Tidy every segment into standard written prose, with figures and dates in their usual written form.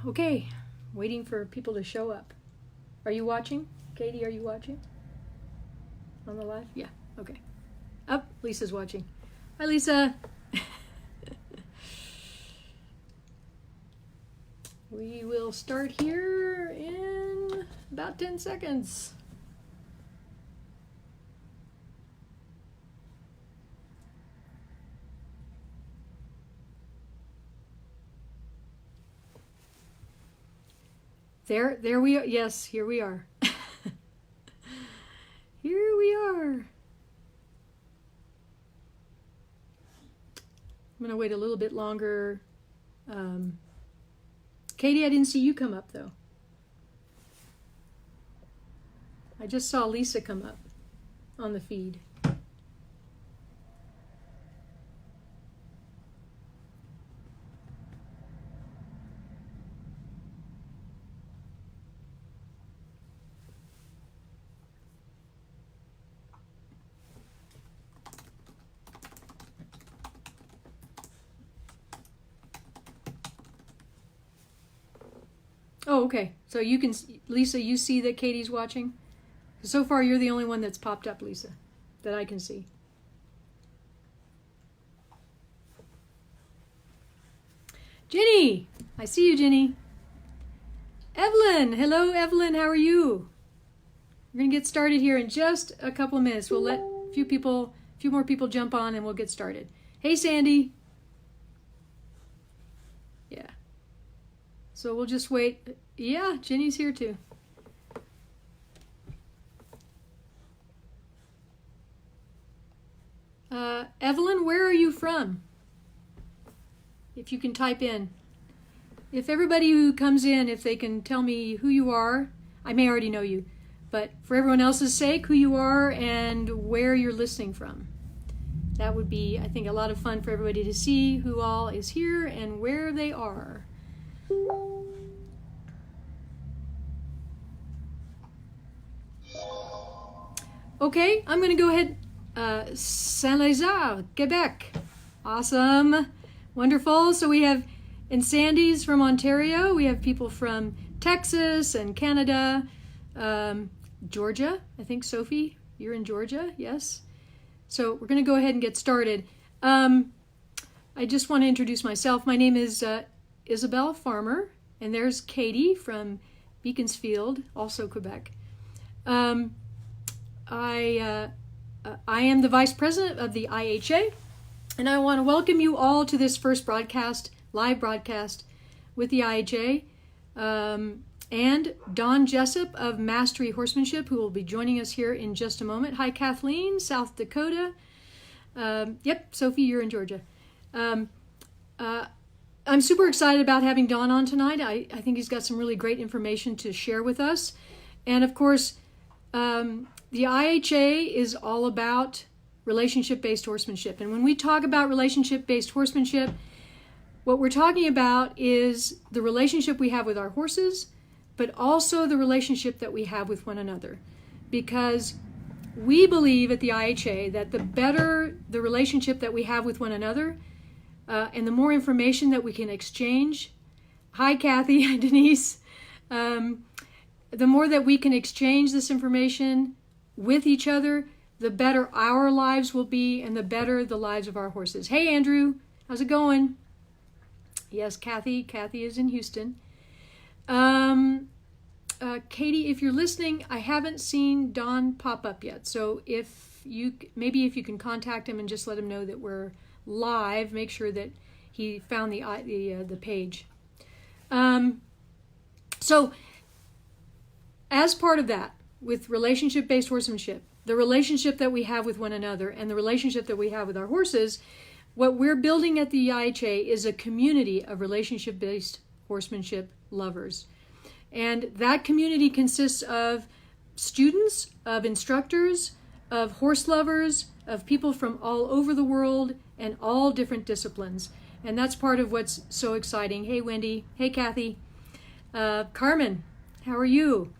Okay, waiting for people to show up. Are you watching? Katie, are you watching? On the live? Yeah, okay. Oh, Lisa's watching. Hi, Lisa. We will start here in about 10 seconds. There we are. Yes, here we are. Here we are. I'm going to wait a little bit longer. Katie, I didn't see you come up, though. I just saw Lisa come up on the feed. Oh, okay. So you can, Lisa, you see that Katie's watching? So far, you're the only one that's popped up, Lisa, that I can see. Ginny! I see you, Ginny. Evelyn! Hello, Evelyn. How are you? We're going to get started here in just a couple of minutes. We'll let a few more people jump on and we'll get started. Hey, Sandy. Yeah. So we'll just wait. Yeah, Ginny's here too. Evelyn, where are you from? If you can type in. If everybody who comes in, if they can tell me who you are, I may already know you, but for everyone else's sake, who you are and where you're listening from. That would be, I think, a lot of fun for everybody to see who all is here and where they are. Okay, I'm going to go ahead. Saint-Lazare, Quebec. Awesome. Wonderful. So we have, and Sandy's from Ontario. We have people from Texas and Canada. Georgia. I think, Sophie, you're in Georgia. Yes. So we're going to go ahead and get started. I just want to introduce myself. My name is Isabel Farmer, and there's Katie from Beaconsfield, also Quebec. I am the Vice President of the IHA, and I want to welcome you all to this first broadcast, live broadcast with the IHA, and Don Jessop of Mastery Horsemanship, who will be joining us here in just a moment. Hi, Kathleen, South Dakota. Yep, Sophie, you're in Georgia. I'm super excited about having Don on tonight. I think he's got some really great information to share with us. And of course, the IHA is all about relationship-based horsemanship. And when we talk about relationship-based horsemanship, what we're talking about is the relationship we have with our horses, but also the relationship that we have with one another. Because we believe at the IHA that the better the relationship that we have with one another, and the more information that we can exchange. Hi, Kathy. Hi, Denise. The more that we can exchange this information with each other, the better our lives will be and the better the lives of our horses. Hey, Andrew. How's it going? Yes, Kathy. Kathy is in Houston. Katie, if you're listening, I haven't seen Don pop up yet. So maybe if you can contact him and just let him know that we're live, make sure that he found the page. So as part of that, with relationship-based horsemanship, the relationship that we have with one another and the relationship that we have with our horses, what we're building at the IHA is a community of relationship-based horsemanship lovers. And that community consists of students, of instructors, of horse lovers, of people from all over the world and all different disciplines. And that's part of what's so exciting. Hey, Wendy. Hey, Kathy. Carmen, how are you?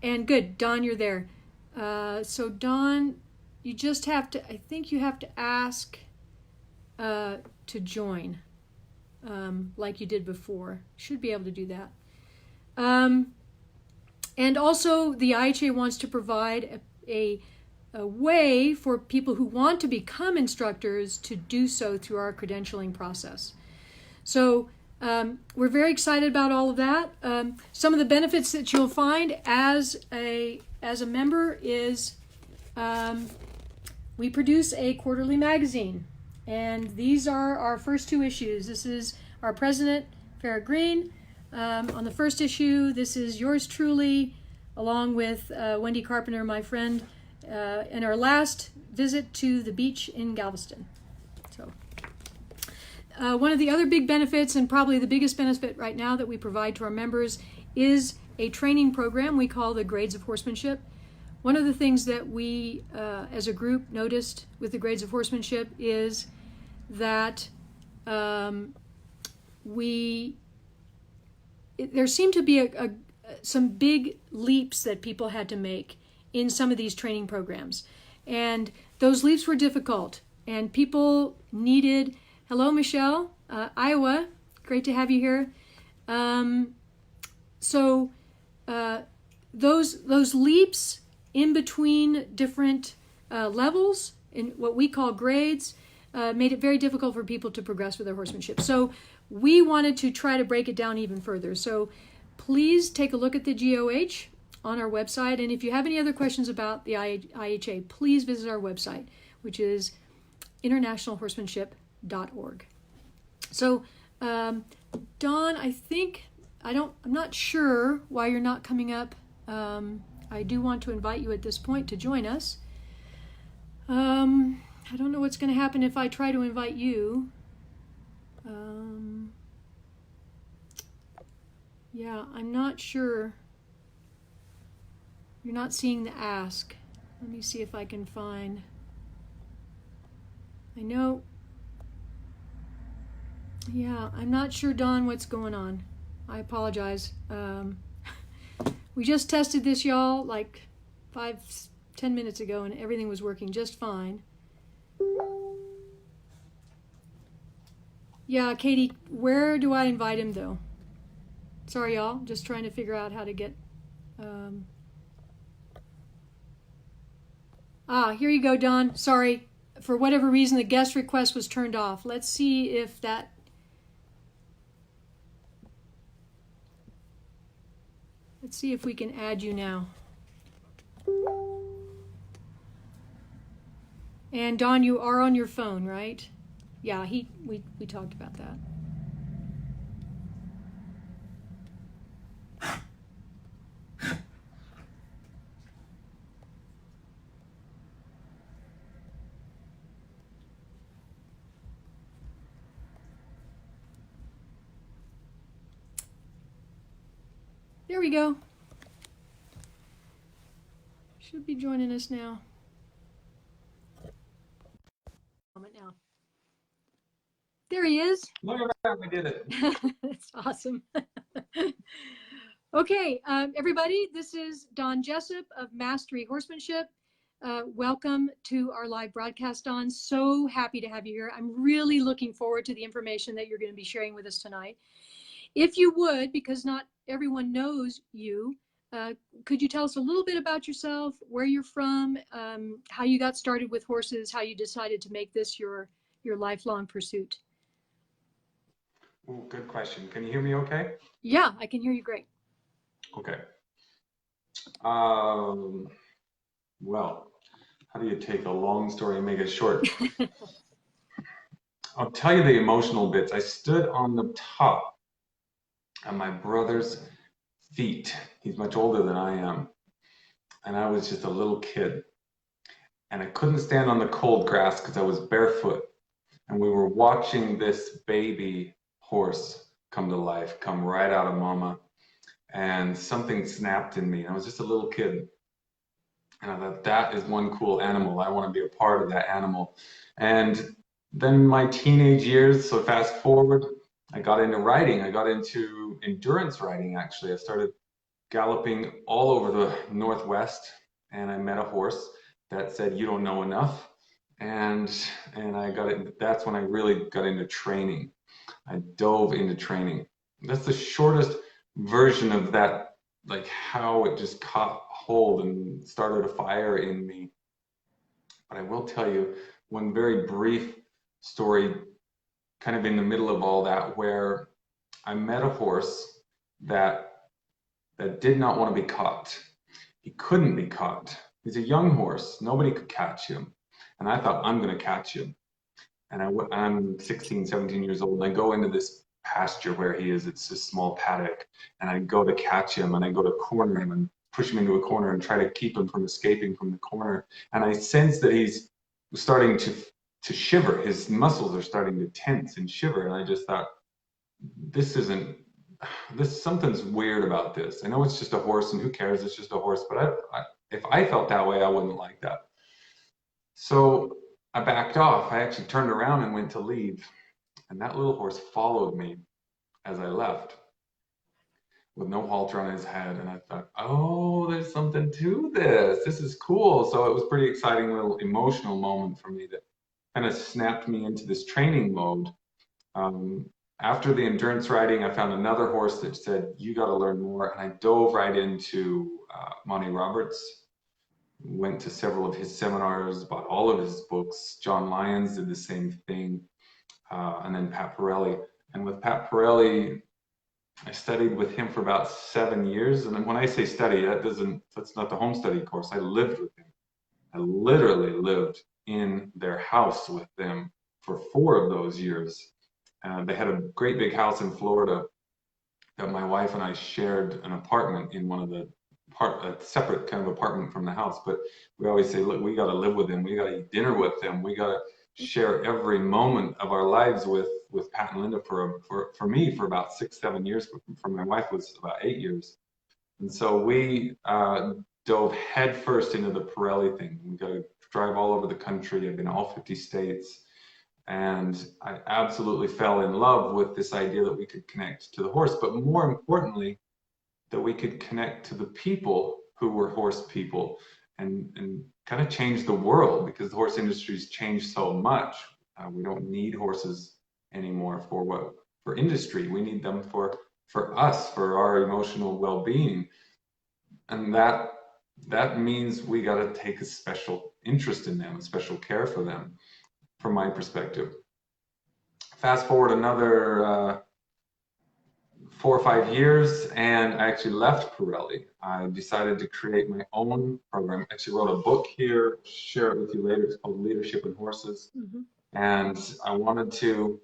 And good, Don, you're there. So Don, you just have to, I think you have to ask to join. like you did before. Should be able to do that. And also, the IHA wants to provide a way for people who want to become instructors to do so through our credentialing process. So we're very excited about all of that. Some of the benefits that you'll find as a member is we produce a quarterly magazine, and these are our first two issues. This is our president, Farrah Green. On the first issue, this is yours truly, along with Wendy Carpenter, my friend, in our last visit to the beach in Galveston. So, one of the other big benefits, and probably the biggest benefit right now that we provide to our members, is a training program we call the Grades of Horsemanship. One of the things that we, as a group, noticed with the Grades of Horsemanship is that there seemed to be some big leaps that people had to make in some of these training programs. And those leaps were difficult. And people needed, hello, Michelle, Iowa, great to have you here. So those leaps in between different levels, in what we call grades, made it very difficult for people to progress with their horsemanship. So we wanted to try to break it down even further. So please take a look at the GOH on our website. And if you have any other questions about the IHA, please visit our website, which is internationalhorsemanship.org. So, Don, I'm not sure why you're not coming up. I do want to invite you at this point to join us. I don't know what's going to happen if I try to invite you. Yeah, I'm not sure. You're not seeing the ask. Let me see if I can find. I know. Yeah, I'm not sure, Don, what's going on. I apologize. We just tested this, y'all, like 5-10 minutes ago, and everything was working just fine. Yeah, Katie, where do I invite him, though? Sorry, y'all. Just trying to figure out how to get... here you go, Don. Sorry. For whatever reason, the guest request was turned off. Let's see if that... Let's see if we can add you now. And Don, you are on your phone, right? Yeah, we talked about that. There we go. Should be joining us now. Now. There he is. Look at that, we did it. That's awesome. Okay, everybody, this is Don Jessop of Mastery Horsemanship. Welcome to our live broadcast, Don. So happy to have you here. I'm really looking forward to the information that you're going to be sharing with us tonight. If you would, because not everyone knows you, could you tell us a little bit about yourself, where you're from, how you got started with horses, how you decided to make this your lifelong pursuit? Ooh, good question. Can you hear me okay? Yeah, I can hear you great. Okay. Well, how do you take a long story and make it short? I'll tell you the emotional bits. I stood on the top of my brother's feet. He's much older than I am. And I was just a little kid. And I couldn't stand on the cold grass because I was barefoot. And we were watching this baby horse come to life, come right out of mama. And something snapped in me. I was just a little kid. And I thought, that is one cool animal. I want to be a part of that animal. And then my teenage years, so fast forward, I got into riding. I got into endurance riding, actually. I started galloping all over the Northwest, and I met a horse that said, "You don't know enough." And I got it. That's when I really got into training. I dove into training. That's the shortest version of that, like how it just caught hold and started a fire in me. But I will tell you one very brief story, kind of in the middle of all that, where I met a horse that did not want to be caught. He couldn't be caught. He's a young horse. Nobody could catch him. And I thought, I'm going to catch him. And I'm 16, 17 years old, and I go into this pasture where he is. It's a small paddock. And I go to catch him, and I go to corner him and push him into a corner and try to keep him from escaping from the corner. And I sense that he's starting to shiver. His muscles are starting to tense and shiver. And I just thought, something's weird about this. I know it's just a horse, and who cares? It's just a horse. But if I felt that way, I wouldn't like that. So I backed off. I actually turned around and went to leave. And that little horse followed me as I left with no halter on his head. And I thought, oh, there's something to this. This is cool. So it was a pretty exciting little emotional moment for me that kind of snapped me into this training mode. After the endurance riding, I found another horse that said, you got to learn more. And I dove right into Monty Roberts. Went to several of his seminars, bought all of his books. John Lyons did the same thing, and then Pat Pirelli. And with Pat Pirelli, I studied with him for about 7 years. And when I say study, that's not the home study course. I lived with him. I literally lived in their house with them for 4 of those years. They had a great big house in Florida that my wife and I shared an apartment in one of the a separate kind of apartment from the house. But we always say, look, we got to live with them. We got to eat dinner with them. We got to share every moment of our lives with Pat and Linda for me for about 6, 7 years. For my wife was about 8 years. And so we dove headfirst into the Pirelli thing. We got to drive all over the country. I've been in all 50 states. And I absolutely fell in love with this idea that we could connect to the horse, but more importantly, that we could connect to the people who were horse people and kind of change the world, because the horse industry's changed so much. We don't need horses anymore for industry. We need them for us, for our emotional well-being. And that means we got to take a special interest in them, a special care for them, from my perspective. Fast forward another 4 or 5 years, and I actually left Pirelli. I decided to create my own program. I actually wrote a book here, share it with you later. It's called Leadership in Horses. Mm-hmm. And I wanted to,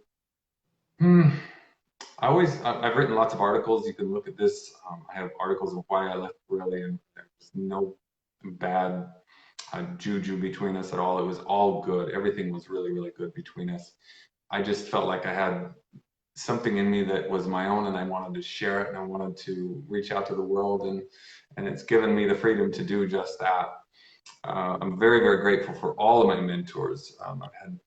I've written lots of articles. You can look at this. I have articles of why I left Pirelli, and there's no bad juju between us at all. It was all good. Everything was really, really good between us. I just felt like I had something in me that was my own, and I wanted to share it, and I wanted to reach out to the world, and it's given me the freedom to do just that. I'm very, very grateful for all of my mentors. I've had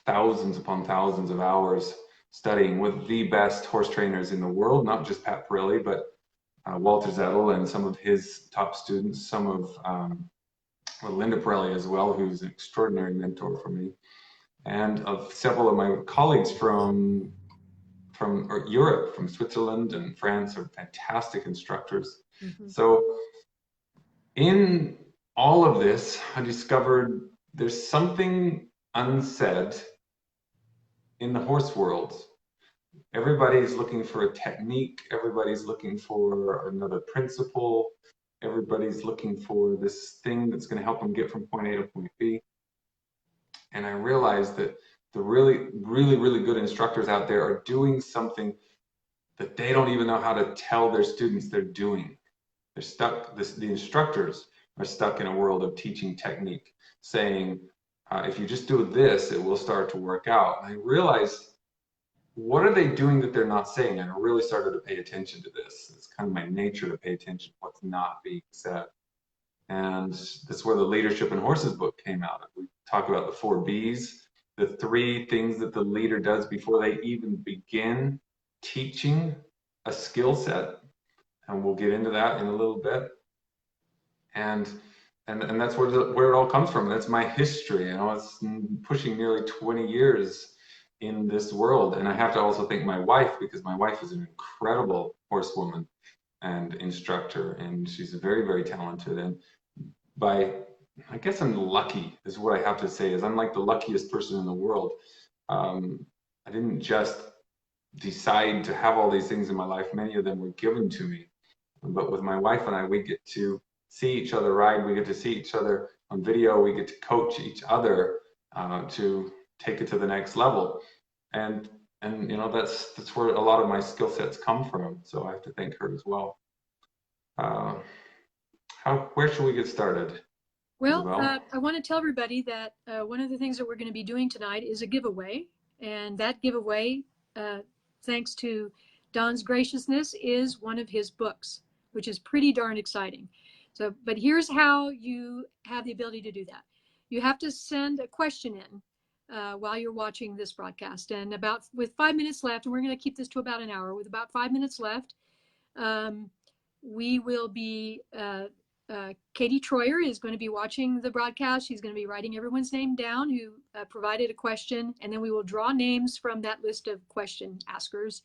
thousands upon thousands of hours studying with the best horse trainers in the world, not just Pat Pirelli, but Walter Zettel and some of his top students, some of Linda Pirelli as well, who's an extraordinary mentor for me, and of several of my colleagues from Europe, from Switzerland and France, are fantastic instructors. Mm-hmm. So in all of this, I discovered there's something unsaid in the horse world. Everybody's looking for a technique. Everybody's looking for another principle. Everybody's looking for this thing that's going to help them get from point A to point B. And I realized that the really, really, really good instructors out there are doing something that they don't even know how to tell their students they're doing. They're stuck, the instructors are stuck in a world of teaching technique, saying, if you just do this, it will start to work out. And I realized, what are they doing that they're not saying? And I really started to pay attention to this. It's kind of my nature to pay attention to what's not being said. And that's where the Leadership in Horses book came out. We talk about the 4 Bs, the 3 things that the leader does before they even begin teaching a skill set. And we'll get into that in a little bit. And that's where it all comes from. That's my history. You know, it's pushing nearly 20 years in this world. And I have to also thank my wife, because my wife is an incredible horsewoman and instructor, and she's very, very talented. And I guess I'm lucky, is what I have to say, is I'm like the luckiest person in the world. I didn't just decide to have all these things in my life. Many of them were given to me. But with my wife and I, we get to see each other ride. We get to see each other on video. We get to coach each other to take it to the next level. And that's where a lot of my skill sets come from. So I have to thank her as well. Where should we get started? Well, I want to tell everybody that one of the things that we're going to be doing tonight is a giveaway. And that giveaway, thanks to Don's graciousness, is one of his books, which is pretty darn exciting. So, but here's how you have the ability to do that. You have to send a question in while you're watching this broadcast. And with 5 minutes left, and we're going to keep this to about an hour, with about 5 minutes left, we will be Katie Troyer is going to be watching the broadcast. She's going to be writing everyone's name down who provided a question, and then we will draw names from that list of question askers.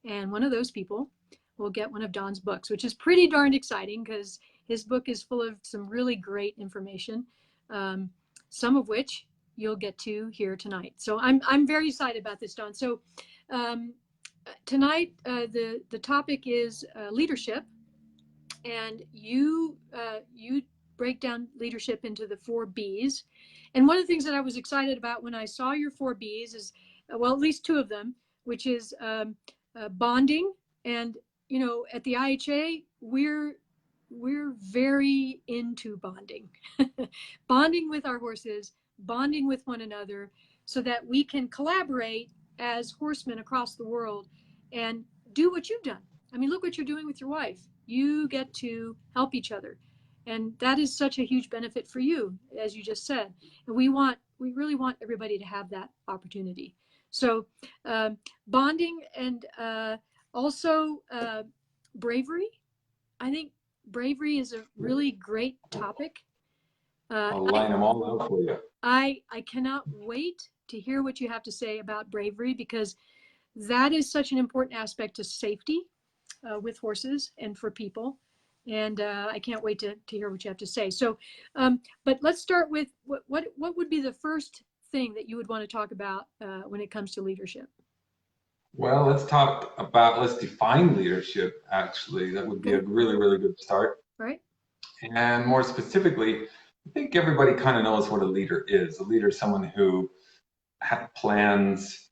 And one of those people will get one of Don's books, which is pretty darn exciting because his book is full of some really great information, some of which you'll get to hear tonight. So I'm very excited about this, Don. So tonight the topic is leadership. And you break down leadership into the 4 B's. And one of the things that I was excited about when I saw your 4 B's is, well, at least 2 of them, which is bonding. And, at the IHA, we're very into bonding, bonding with our horses, bonding with one another so that we can collaborate as horsemen across the world and do what you've done. I mean, look what you're doing with your wife. You get to help each other. And that is such a huge benefit for you, as you just said. And we really want everybody to have that opportunity. So bonding and also bravery. I think bravery is a really great topic. I'll line them all out for you. I cannot wait to hear what you have to say about bravery, because that is such an important aspect to safety with horses and for people. And I can't wait to hear what you have to say. So, but let's start with what would be the first thing that you would want to talk about when it comes to leadership? Well, let's define leadership, actually. That would be a really, really good start. Right. And more specifically, I think everybody kind of knows what a leader is. A leader is someone who has plans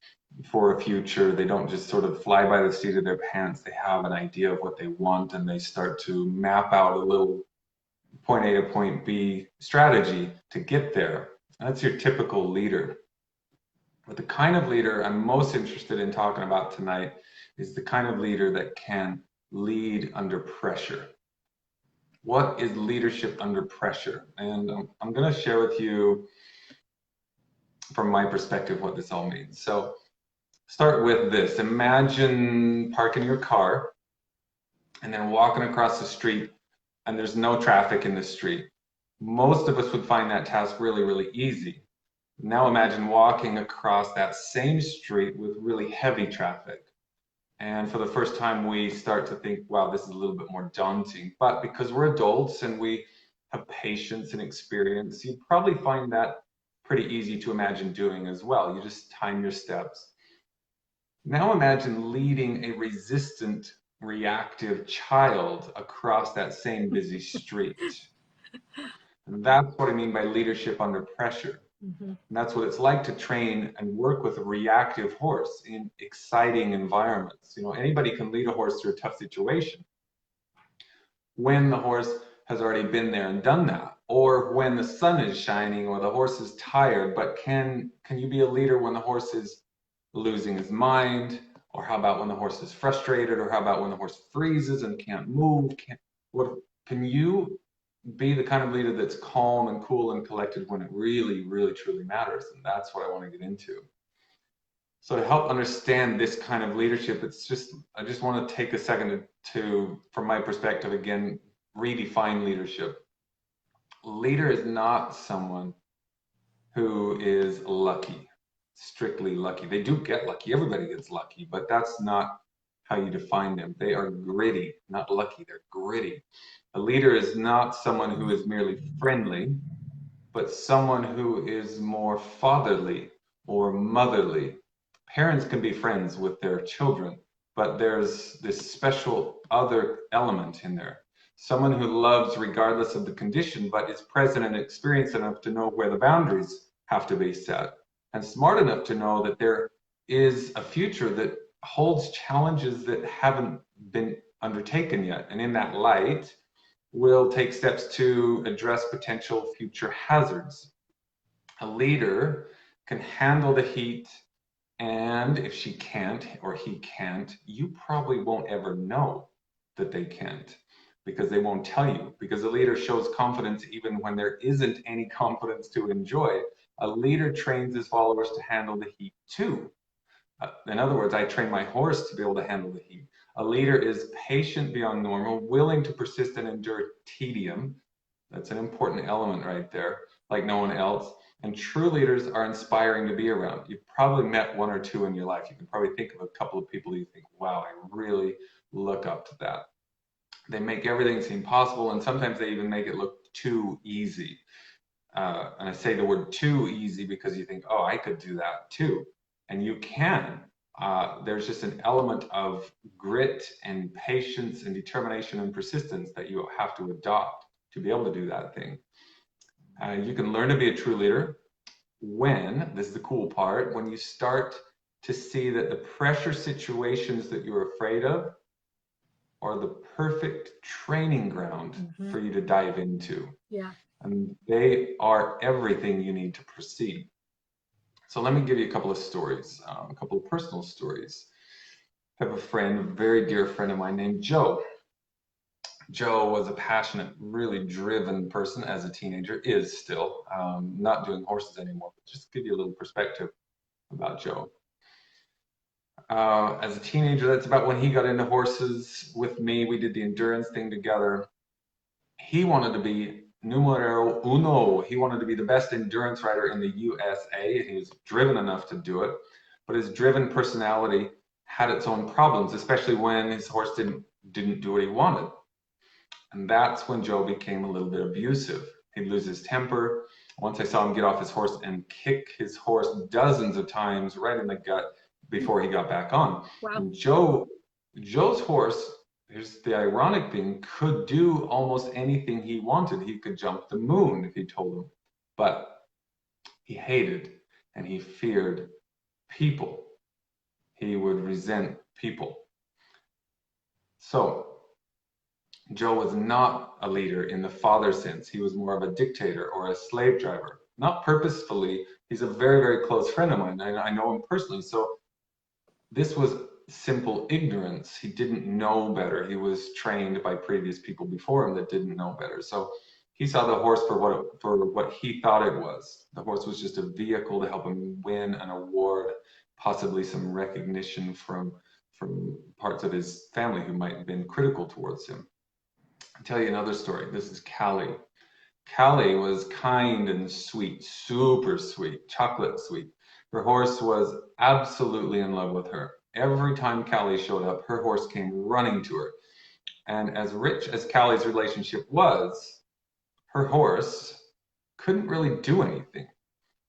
for a future. They don't just sort of fly by the seat of their pants. They have an idea of what they want, and they start to map out a little point A to point B strategy to get there. And that's your typical leader. But the kind of leader I'm most interested in talking about tonight is the kind of leader that can lead under pressure. What is leadership under pressure? And I'm going to share with you, from my perspective, what this all means. So start with this. Imagine parking your car and then walking across the street, and there's no traffic in the street. Most of us would find that task really, really easy. Now imagine walking across that same street with really heavy traffic. And for the first time, we start to think, wow, this is a little bit more daunting. But because we're adults and we have patience and experience, you probably find that pretty easy to imagine doing as well. You just time your steps. Now imagine leading a resistant, reactive child across that same busy street. And that's what I mean by leadership under pressure. Mm-hmm. And that's what it's like to train and work with a reactive horse in exciting environments. Anybody can lead a horse through a tough situation when the horse has already been there and done that, or when the sun is shining or the horse is tired. But can you be a leader when the horse is losing his mind? Or how about when the horse is frustrated? Or how about when the horse freezes and can't move? Can you be the kind of leader that's calm and cool and collected when it really, really, truly matters? And that's what I want to get into. So to help understand this kind of leadership, I just want to take a second to, from my perspective, again, redefine leadership. Leader is not someone who is lucky. strictly lucky. They do get lucky. Everybody gets lucky, but that's not how you define them. They are gritty, not lucky. They're gritty. A leader is not someone who is merely friendly, but someone who is more fatherly or motherly. Parents can be friends with their children, but there's this special other element in there. Someone who loves regardless of the condition, but is present and experienced enough to know where the boundaries have to be set, and smart enough to know that there is a future that holds challenges that haven't been undertaken yet. And in that light, will take steps to address potential future hazards. A leader can handle the heat, and if she can't or he can't, you probably won't ever know that they can't, because they won't tell you, because a leader shows confidence even when there isn't any confidence to enjoy. A leader trains his followers to handle the heat too. In other words, I train my horse to be able to handle the heat. A leader is patient beyond normal, willing to persist and endure tedium. That's an important element right there, like no one else. And true leaders are inspiring to be around. You've probably met one or two in your life. You can probably think of a couple of people you think, wow, I really look up to that. They make everything seem possible, and sometimes they even make it look too easy. And I say the word too easy because you think, oh, I could do that too. And you can. There's just an element of grit and patience and determination and persistence that you have to adopt to be able to do that thing. You can learn to be a true leader when, this is the cool part, when you start to see that the pressure situations that you're afraid of are the perfect training ground for you to dive into. Yeah. And they are everything you need to proceed. So let me give you a couple of stories, a couple of personal stories. I have a friend, a very dear friend of mine named Joe. Joe was a passionate, really driven person as a teenager, is still, not doing horses anymore, but just to give you a little perspective about Joe. As a teenager, that's about when he got into horses with me. We did the endurance thing together. He wanted to be numero uno. He wanted to be the best endurance rider in the USA. He was driven enough to do it, but his driven personality had its own problems, especially when his horse didn't do what he wanted. And that's when Joe became a little bit abusive. He'd lose his temper. Once I saw him get off his horse and kick his horse dozens of times right in the gut before he got back on. Wow. And Joe's horse, here's the ironic thing, could do almost anything he wanted. He could jump the moon if he told him. But he hated and he feared people. He would resent people. So Joe was not a leader in the father sense. He was more of a dictator or a slave driver. Not purposefully. He's a very, very close friend of mine, and I know him personally. So this was simple ignorance. He didn't know better. He was trained by previous people before him that didn't know better. So he saw the horse for what he thought it was. The horse was just a vehicle to help him win an award, possibly some recognition from parts of his family who might have been critical towards him. I'll tell you another story. This is Callie. Callie was kind and sweet, super sweet, chocolate sweet. Her horse was absolutely in love with her. Every time Callie showed up, her horse came running to her. And as rich as Callie's relationship was, her horse couldn't really do anything.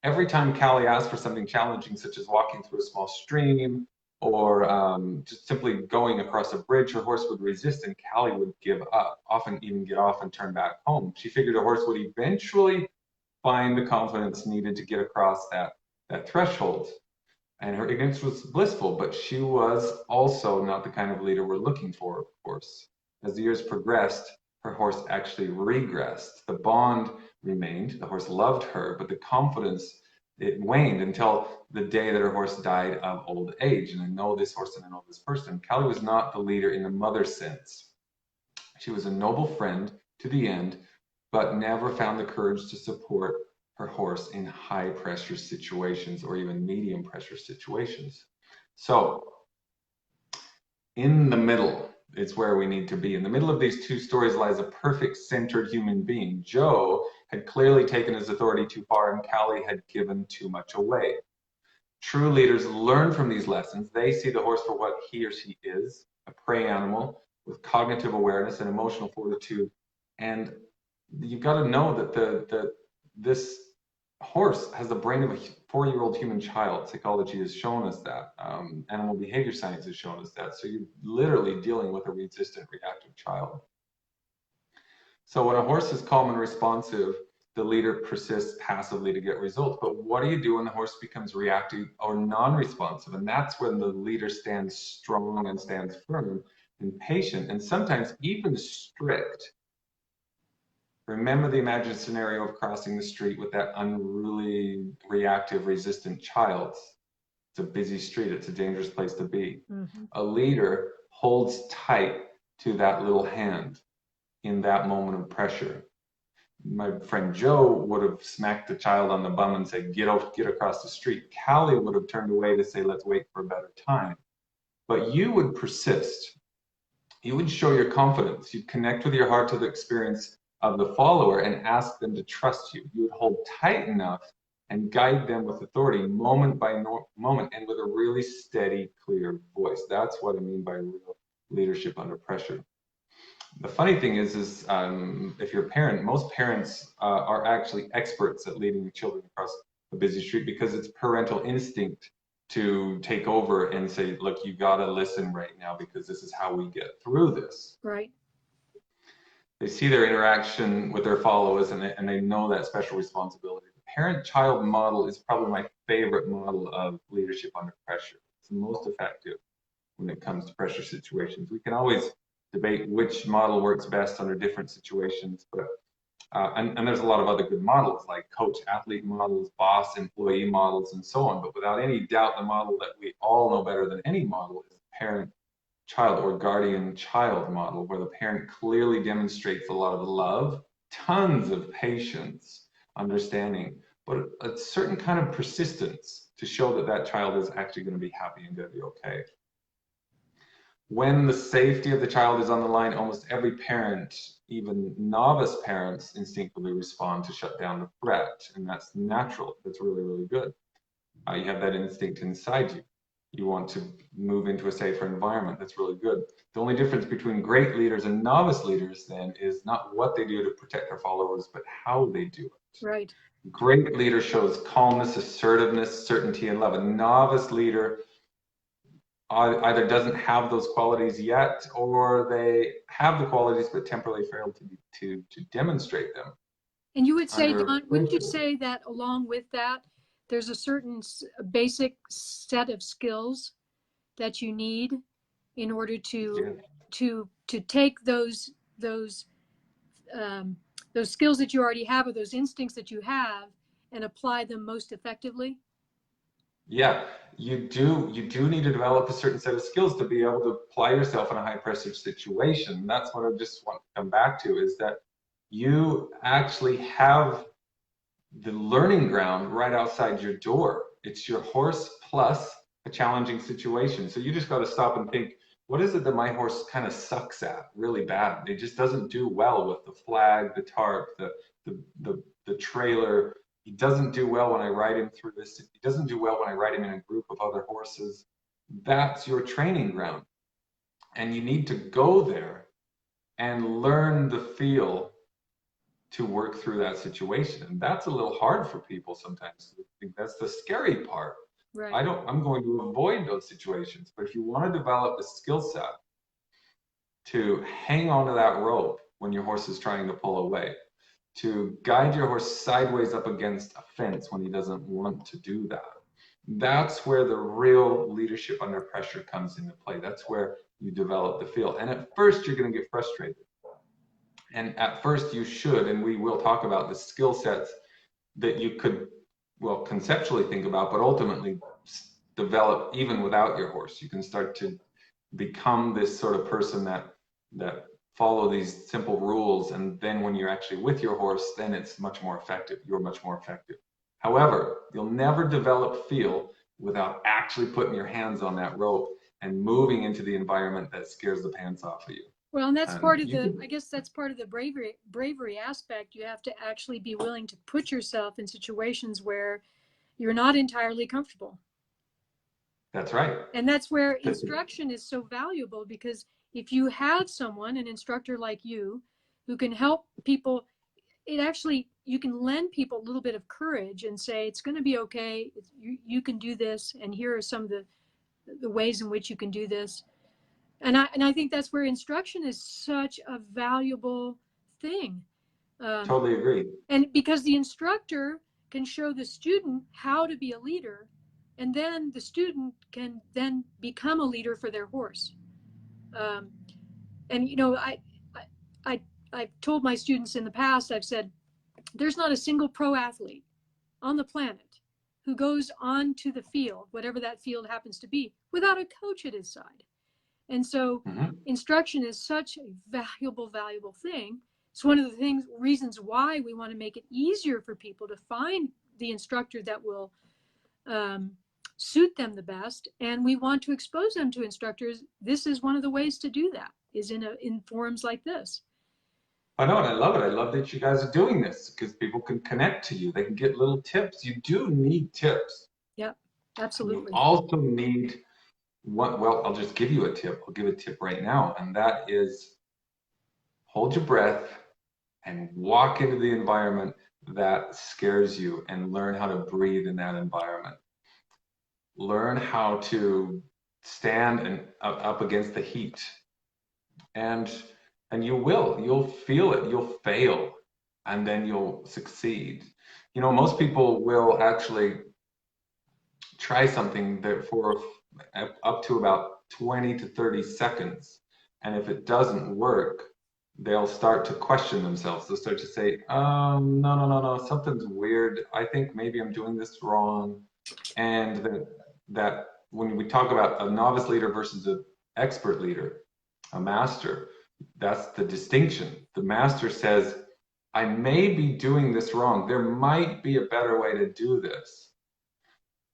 Every time Callie asked for something challenging, such as walking through a small stream or just simply going across a bridge, her horse would resist and Callie would give up, often even get off and turn back home. She figured her horse would eventually find the confidence needed to get across that threshold. And her ignorance was blissful, but she was also not the kind of leader we're looking for, of course. As the years progressed, her horse actually regressed. The bond remained, the horse loved her, but the confidence, it waned until the day that her horse died of old age. And I know this horse and I know this person. Callie was not the leader in the mother sense. She was a noble friend to the end, but never found the courage to support her horse in high pressure situations or even medium pressure situations. So in the middle is where we need to be. In the middle of these two stories lies a perfect centered human being. Joe had clearly taken his authority too far and Callie had given too much away. True leaders learn from these lessons. They see the horse for what he or she is, a prey animal with cognitive awareness and emotional fortitude. And you've got to know that this horse has the brain of a 4-year-old human child. Psychology has shown us that. Animal behavior science has shown us that. So you're literally dealing with a resistant, reactive child. So when a horse is calm and responsive, the leader persists passively to get results. But what do you do when the horse becomes reactive or non-responsive? And that's when the leader stands strong and stands firm and patient and sometimes even strict. Remember the imagined scenario of crossing the street with that unruly, reactive, resistant child. It's a busy street. It's a dangerous place to be. Mm-hmm. A leader holds tight to that little hand in that moment of pressure. My friend Joe would have smacked the child on the bum and said, get across the street. Callie would have turned away to say, let's wait for a better time. But you would persist. You would show your confidence. You'd connect with your heart to the experience of the follower and ask them to trust you. You would hold tight enough and guide them with authority, moment by moment, and with a really steady, clear voice. That's what I mean by real leadership under pressure. The funny thing is if you're a parent, most parents are actually experts at leading children across a busy street because it's parental instinct to take over and say, look, you got to listen right now because this is how we get through this. Right. They see their interaction with their followers and they know that special responsibility. The parent-child model is probably my favorite model of leadership under pressure. It's the most effective when it comes to pressure situations. We can always debate which model works best under different situations, but and there's a lot of other good models like coach-athlete models, boss-employee models, and so on. But without any doubt, the model that we all know better than any model is the parent-child or guardian-child model, where the parent clearly demonstrates a lot of love, tons of patience, understanding, but a certain kind of persistence to show that that child is actually going to be happy and going to be okay. When the safety of the child is on the line, almost every parent, even novice parents, instinctively respond to shut down the threat. And that's natural. That's really, really good. You have that instinct inside you. You want to move into a safer environment. That's really good. The only difference between great leaders and novice leaders then is not what they do to protect their followers, but how they do it. Right. Great leader shows calmness, assertiveness, certainty, and love. A novice leader either doesn't have those qualities yet, or they have the qualities but temporarily fail to demonstrate them. And you would say, Don, wouldn't you say that along with that, there's a certain basic set of skills that you need in order to take those skills that you already have, or those instincts that you have, and apply them most effectively? Yeah, you do need to develop a certain set of skills to be able to apply yourself in a high pressure situation. That's what I just want to come back to, is that you actually have the learning ground right outside your door. It's your horse plus a challenging situation. So you just got to stop and think, what is it that my horse kind of sucks at really bad? It just doesn't do well with the flag, the tarp, the trailer. He doesn't do well when I ride him through this. He doesn't do well when I ride him in a group of other horses. That's your training ground. And you need to go there and learn the feel to work through that situation. And that's a little hard for people sometimes. I think that's the scary part. Right. I'm going to avoid those situations. But if you want to develop a skill set to hang onto that rope when your horse is trying to pull away, to guide your horse sideways up against a fence when he doesn't want to do that, that's where the real leadership under pressure comes into play. That's where you develop the feel. And at first, you're going to get frustrated. And at first, you should, and we will talk about the skill sets that you could, well, conceptually think about, but ultimately develop even without your horse. You can start to become this sort of person that follow these simple rules, and then when you're actually with your horse, then it's much more effective. You're much more effective. However, you'll never develop feel without actually putting your hands on that rope and moving into the environment that scares the pants off of you. Well, and that's part of I guess that's part of the bravery aspect. You have to actually be willing to put yourself in situations where you're not entirely comfortable. That's right. And that's where instruction is so valuable, because if you have someone, an instructor like you, who can help people, it actually, you can lend people a little bit of courage and say, it's going to be okay. You can do this. And here are some of the ways in which you can do this. And I think that's where instruction is such a valuable thing. Totally agree. And because the instructor can show the student how to be a leader, and then the student can then become a leader for their horse. And you know, I've told my students in the past, I've said, there's not a single pro athlete on the planet who goes onto the field, whatever that field happens to be, without a coach at his side. And so instruction is such a valuable thing. It's one of the reasons why we want to make it easier for people to find the instructor that will suit them the best. And we want to expose them to instructors. This is one of the ways to do that, is in forums like this. I know, and I love it. I love that you guys are doing this, because people can connect to you. They can get little tips. You do need tips. Yep, absolutely. You also need well, I'll just give you a tip. I'll give a tip right now, and that is hold your breath and walk into the environment that scares you, and learn how to breathe in that environment. Learn how to stand and up against the heat, and you'll feel it. You'll fail, and then you'll succeed. You know, most people will actually try something that for up to about 20 to 30 seconds. And if it doesn't work, they'll start to question themselves. They'll start to say, no, something's weird. I think maybe I'm doing this wrong. And that when we talk about a novice leader versus an expert leader, a master, that's the distinction. The master says, I may be doing this wrong. There might be a better way to do this.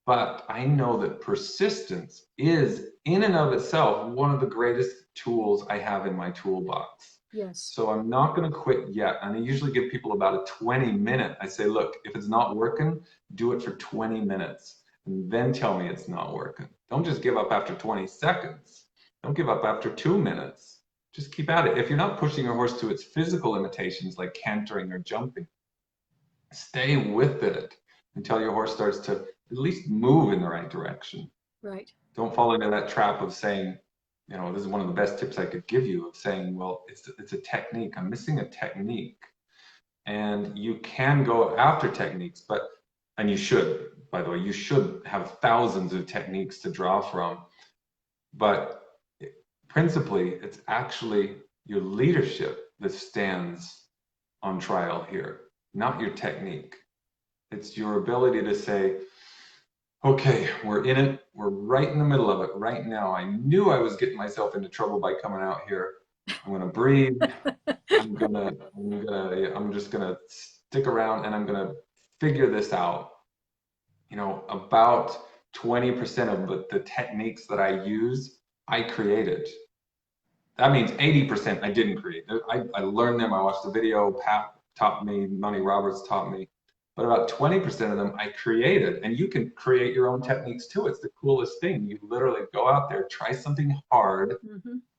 But I know that persistence is, in and of itself, one of the greatest tools I have in my toolbox. Yes. So I'm not going to quit yet. And I usually give people about a 20-minute. I say, look, if it's not working, do it for 20 minutes. And then tell me it's not working. Don't just give up after 20 seconds. Don't give up after 2 minutes. Just keep at it. If you're not pushing your horse to its physical limitations, like cantering or jumping, stay with it until your horse starts to at least move in the right direction. Right. Don't fall into that trap of saying, you know, this is one of the best tips I could give you, of saying, well, it's a technique. I'm missing a technique. And you can go after techniques, and you should, by the way, you should have thousands of techniques to draw from. But principally, it's actually your leadership that stands on trial here, not your technique. It's your ability to say, okay, we're in it. We're right in the middle of it right now. I knew I was getting myself into trouble by coming out here. I'm going to breathe. I'm just going to stick around, and I'm going to figure this out. You know, about 20% of the techniques that I use, I created. That means 80% I didn't create. I learned them. I watched the video. Pat taught me. Monty Roberts taught me. But about 20% of them I created, and you can create your own techniques too. It's the coolest thing. You literally go out there, try something hard,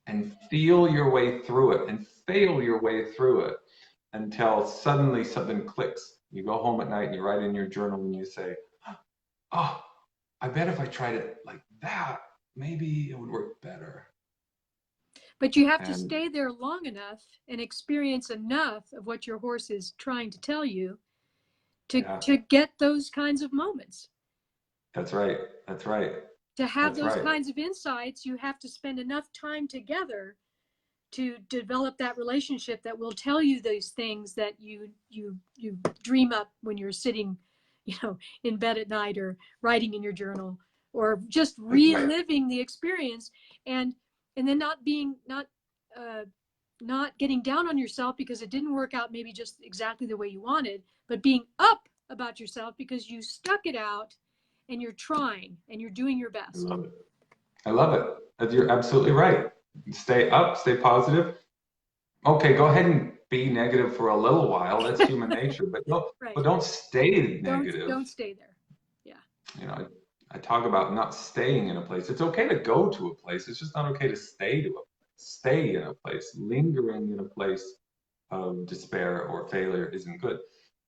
and feel your way through it, and fail your way through it until suddenly something clicks. You go home at night and you write in your journal and you say, oh, I bet if I tried it like that, maybe it would work better. But you have to stay there long enough and experience enough of what your horse is trying to tell you to get those kinds of moments. That's right. That's right. To have those kinds of insights, you have to spend enough time together to develop that relationship that will tell you those things that you dream up when you're sitting, you know, in bed at night, or writing in your journal, or just reliving the experience, and then not getting down on yourself because it didn't work out maybe just exactly the way you wanted, but being up about yourself because you stuck it out and you're trying and you're doing your best. I love it. You're absolutely right. Stay up, stay positive. Okay, go ahead and be negative for a little while. That's human nature, but don't stay negative. Don't stay there. Yeah. You know, I talk about not staying in a place. It's okay to go to a place. It's just not okay to stay to a place. Stay in a place. Lingering in a place of despair or failure isn't good.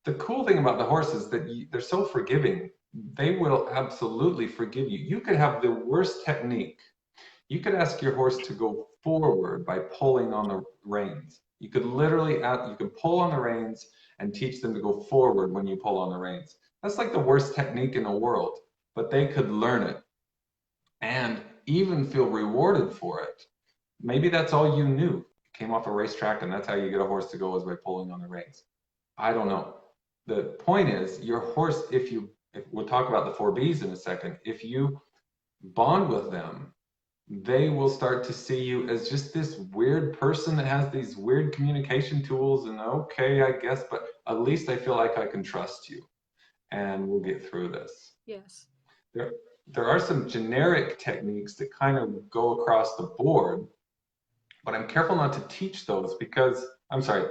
The cool thing about the horse is that they're so forgiving. They will absolutely forgive you. You could have the worst technique. You could ask your horse to go forward by pulling on the reins. You could literally, you could pull on the reins and teach them to go forward when you pull on the reins. That's like the worst technique in the world, but they could learn it and even feel rewarded for it. Maybe that's all you knew. You came off a racetrack and that's how you get a horse to go is by pulling on the reins. I don't know. The point is, your horse, if we'll talk about the 4Bs in a second, if you bond with them, they will start to see you as just this weird person that has these weird communication tools and okay, I guess, but at least I feel like I can trust you and we'll get through this. Yes. There are some generic techniques that kind of go across the board, but I'm careful not to teach those because, I'm sorry,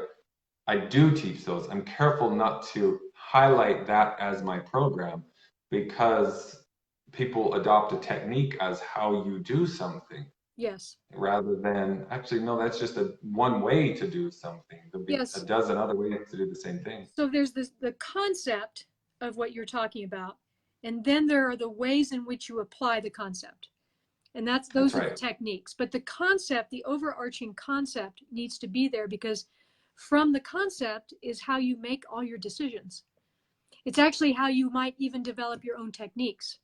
I do teach those. I'm careful not to highlight that as my program because people adopt a technique as how you do something. Yes. Rather than actually, no, that's just one way to do something. There'll be a Yes. dozen other ways to do the same thing. So there's the concept of what you're talking about, and then there are the ways in which you apply the concept. And those are the Right. techniques. But the concept, the overarching concept needs to be there because from the concept is how you make all your decisions. It's actually how you might even develop your own techniques.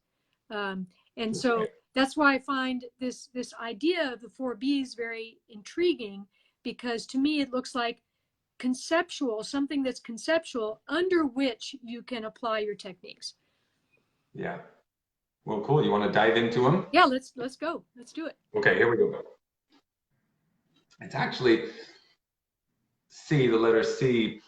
And so that's why I find this idea of the 4Bs very intriguing, because to me it looks like conceptual, something that's conceptual under which you can apply your techniques. Yeah. Well, cool. You want to dive into them? Yeah, let's go. Let's do it. Okay, here we go. It's actually C, the letter C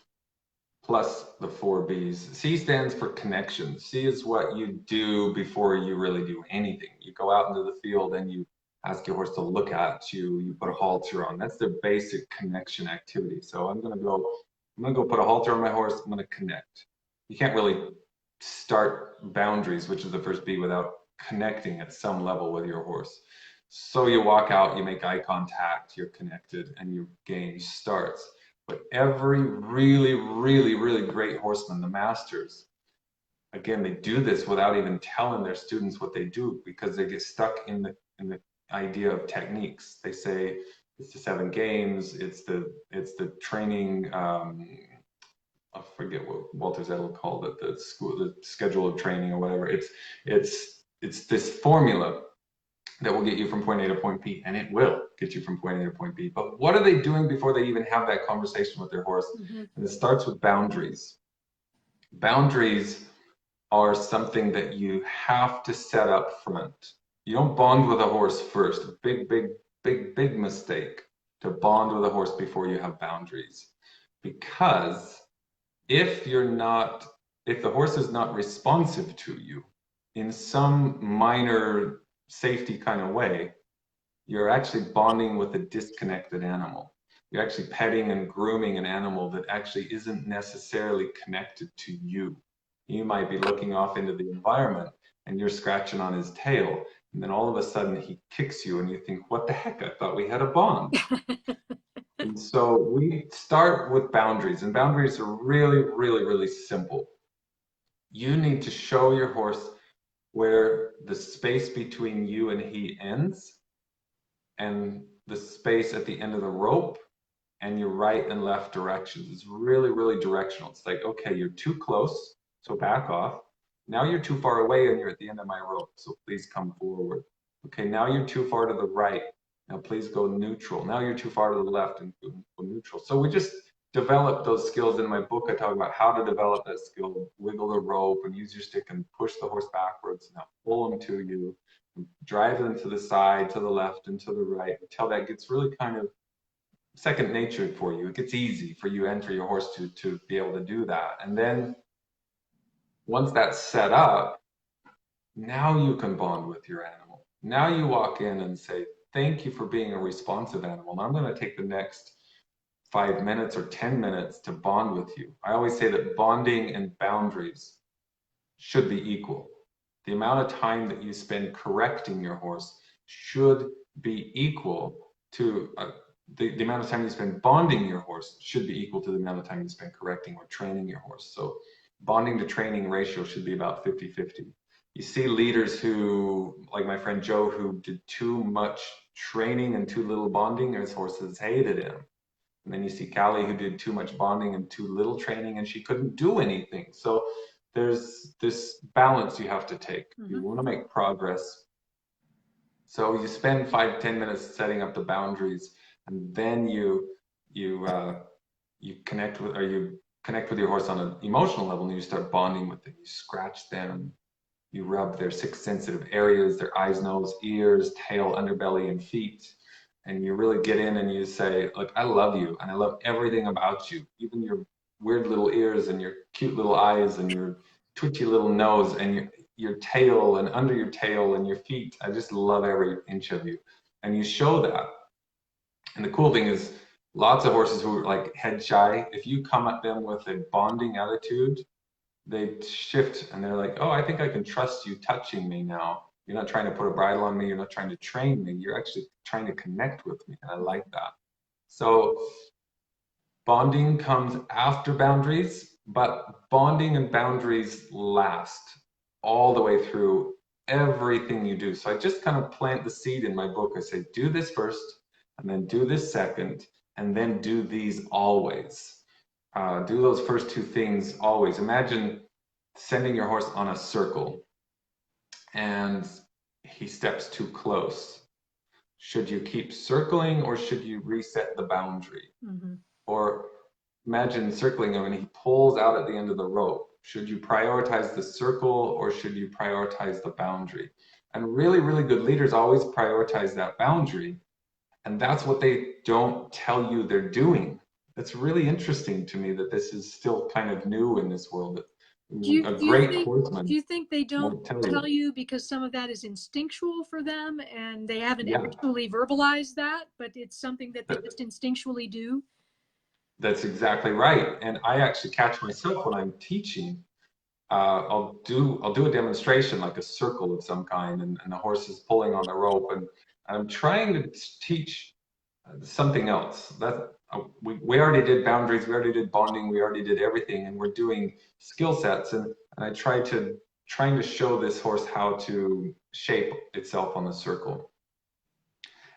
plus the 4Bs. C stands for connection. C is what you do before you really do anything. You go out into the field and you ask your horse to look at you, you put a halter on. That's the basic connection activity. So I'm gonna go put a halter on my horse, I'm gonna connect. You can't really start boundaries, which is the first B, without connecting at some level with your horse. So you walk out, you make eye contact, you're connected, and your game starts. But every really, really, really great horseman, the masters, again, they do this without even telling their students what they do because they get stuck in the idea of techniques. They say it's the 7 games, it's the training. I forget what Walter Zettel called it, the schedule of training or whatever. It's this formula that will get you from point A to point B, and it will get you from point A to point B. But what are they doing before they even have that conversation with their horse? Mm-hmm. And it starts with boundaries. Boundaries are something that you have to set up front. You don't bond with a horse first. Big mistake to bond with a horse before you have boundaries. Because if the horse is not responsive to you in some minor safety kind of way, you're actually bonding with a disconnected animal. You're actually petting and grooming an animal that actually isn't necessarily connected to you. You might be looking off into the environment and you're scratching on his tail, and then all of a sudden he kicks you and you think, what the heck, I thought we had a bond. And so we start with boundaries, and boundaries are really, really, really simple. You need to show your horse where the space between you and he ends, and the space at the end of the rope, and your right and left directions. It's really, really directional. It's like, okay, you're too close, so back off. Now you're too far away and you're at the end of my rope, so please come forward. Okay, now you're too far to the right. Now please go neutral. Now you're too far to the left and go neutral. So we just develop those skills. In my book, I talk about how to develop that skill. Wiggle the rope and use your stick and push the horse backwards. Now pull them to you. Drive them to the side, to the left, and to the right until that gets really kind of second nature for you. It gets easy for you and for your horse to be able to do that. And then once that's set up, now you can bond with your animal. Now you walk in and say, thank you for being a responsive animal. Now I'm going to take the next 5 minutes or 10 minutes to bond with you. I always say that bonding and boundaries should be equal. the amount of time that you spend correcting your horse should be equal to the amount of time you spend bonding your horse should be equal to the amount of time you spend correcting or training your horse. So bonding to training ratio should be about 50-50. You see leaders who, like my friend Joe, who did too much training and too little bonding, his horses hated him. And then you see Callie, who did too much bonding and too little training, and she couldn't do anything. So there's this balance you have to take. You want to make progress. So you spend 5-10 minutes setting up the boundaries, and then you connect with your horse on an emotional level, and you start bonding with them. You scratch them, you rub their 6 sensitive areas, their eyes, nose, ears, tail, underbelly, and feet. And you really get in and you say, look, I love you, and I love everything about you, even your weird little ears and your cute little eyes and your twitchy little nose and your tail and under your tail and your feet. I just love every inch of you. And you show that. And the cool thing is, lots of horses who are like head shy, if you come at them with a bonding attitude, they shift and they're like, oh, I think I can trust you touching me now. You're not trying to put a bridle on me. You're not trying to train me. You're actually trying to connect with me. And I like that. So bonding comes after boundaries, but bonding and boundaries last all the way through everything you do. So I just kind of plant the seed in my book. I say, do this first, and then do this second, and then do these always. Do those first two things always. Imagine sending your horse on a circle and he steps too close. Should you keep circling or should you reset the boundary? Or imagine circling him and he pulls out at the end of the rope. Should you prioritize the circle or should you prioritize the boundary? And really, really good leaders always prioritize that boundary. And that's what they don't tell you they're doing. It's really interesting to me that this is still kind of new in this world. A great horseman. Do you think they don't tell you because some of that is instinctual for them and they haven't actually verbalized that, but it's something that they just instinctually do? That's exactly right. And I actually catch myself when I'm teaching. I'll do a demonstration like a circle of some kind, and the horse is pulling on the rope, and I'm trying to teach something else. That we already did boundaries, we already did bonding, we already did everything, and we're doing skill sets. And I trying to show this horse how to shape itself on the circle.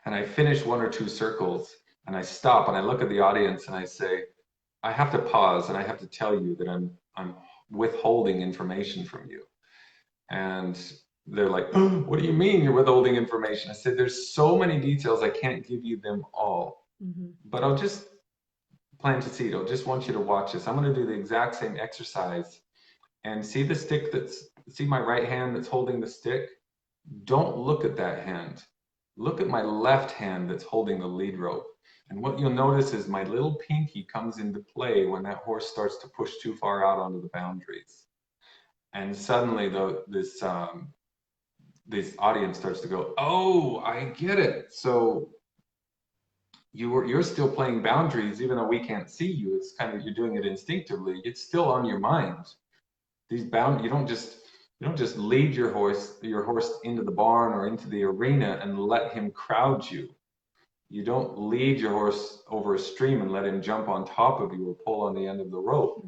And I finish 1 or 2 circles, and I stop and I look at the audience and I say, I have to pause and I have to tell you that I'm withholding information from you. And they're like, oh, what do you mean you're withholding information? I said, there's so many details, I can't give you them all. But I'll just plant a seed. I just want you to watch this. I'm going to do the exact same exercise. And see the stick see my right hand that's holding the stick? Don't look at that hand. Look at my left hand that's holding the lead rope. And what you'll notice is my little pinky comes into play when that horse starts to push too far out onto the boundaries. And suddenly this audience starts to go, oh, I get it. So you're still playing boundaries even though we can't see you. It's kind of, you're doing it instinctively. It's still on your mind. You don't just lead your horse into the barn or into the arena and let him crowd you. You don't lead your horse over a stream and let him jump on top of you or pull on the end of the rope.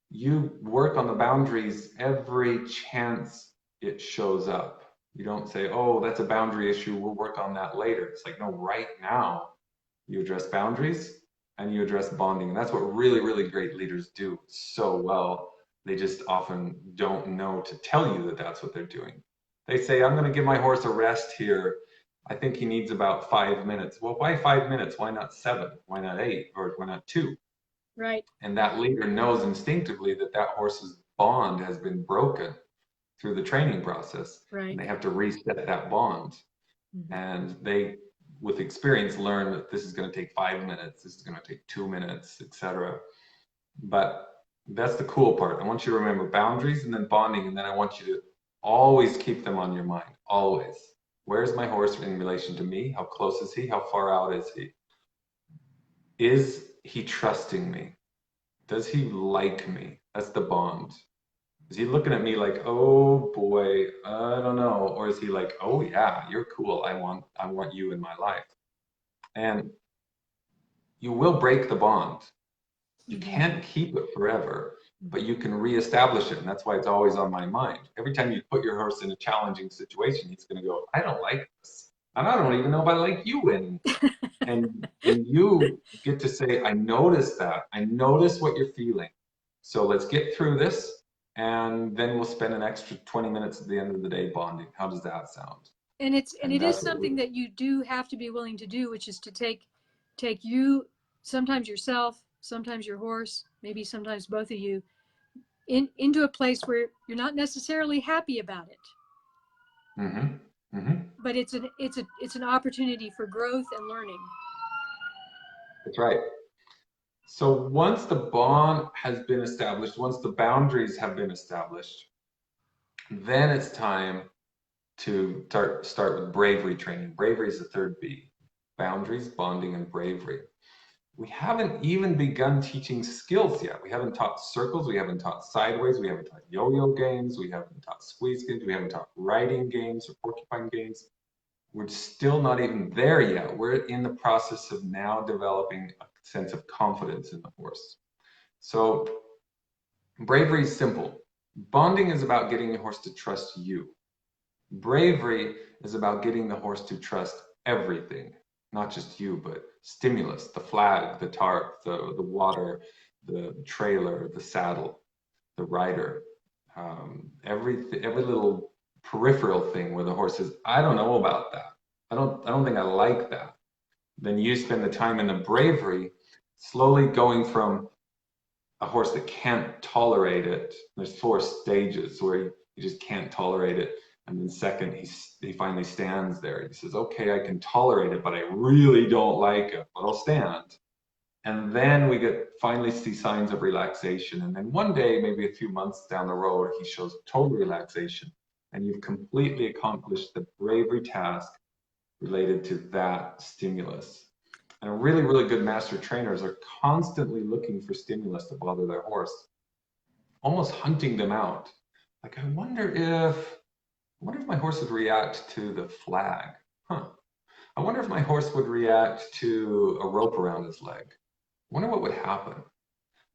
You work on the boundaries every chance it shows up. You don't say, oh, that's a boundary issue, we'll work on that later. It's like, no, right now you address boundaries and you address bonding. And that's what really, really great leaders do so well. They just often don't know to tell you that that's what they're doing. They say, I'm going to give my horse a rest here. I think he needs about 5 minutes. Well, why 5 minutes? Why not 7? Why not 8? Or why not 2? Right. And that leader knows instinctively that that horse's bond has been broken through the training process. Right. And they have to reset that bond. And they, with experience, learn that this is going to take 5 minutes, this is going to take 2 minutes, etc. But that's the cool part. I want you to remember boundaries and then bonding, and then I want you to always keep them on your mind, always. Where's my horse in relation to me? How close is he? How far out is he? Is he trusting me? Does he like me? That's the bond. Is he looking at me like, oh boy, I don't know? Or is he like, oh yeah, you're cool. I want you in my life. And you will break the bond. You Mm-hmm. can't keep it forever, but you can reestablish it. And that's why it's always on my mind. Every time you put your horse in a challenging situation, he's going to go, I don't like this. And I don't even know if I like you anymore. And you get to say, I notice that. I notice what you're feeling. So let's get through this. And then we'll spend an extra 20 minutes at the end of the day bonding. How does that sound? And And it is that's what something we, that you do have to be willing to do, which is to take you, sometimes yourself, sometimes your horse, maybe sometimes both of you, into a place where you're not necessarily happy about it, mm-hmm, mm-hmm. but it's an opportunity for growth and learning. That's right. So once the bond has been established, once the boundaries have been established, then it's time to start with bravery training. Bravery is the third B. Boundaries, bonding, and bravery. We haven't even begun teaching skills yet. We haven't taught circles, we haven't taught sideways, we haven't taught yo-yo games, we haven't taught squeeze games, we haven't taught riding games or porcupine games. We're still not even there yet. We're in the process of now developing a sense of confidence in the horse. So bravery is simple. Bonding is about getting your horse to trust you. Bravery is about getting the horse to trust everything, not just you, but stimulus, the flag, the tarp, the water, the trailer, the saddle, the rider, every little peripheral thing where the horse says, I don't know about that. I don't think I like that. Then you spend the time in the bravery, slowly going from a horse that can't tolerate it. There's four stages where he just can't tolerate it. And then second, he finally stands there. He says, okay, I can tolerate it, but I really don't like it, but I'll stand. And then we get finally see signs of relaxation. And then one day, maybe a few months down the road, he shows total relaxation. And you've completely accomplished the bravery task related to that stimulus. And really, really good master trainers are constantly looking for stimulus to bother their horse, almost hunting them out. Like, I wonder if my horse would react to the flag. Huh. I wonder if my horse would react to a rope around his leg. I wonder what would happen.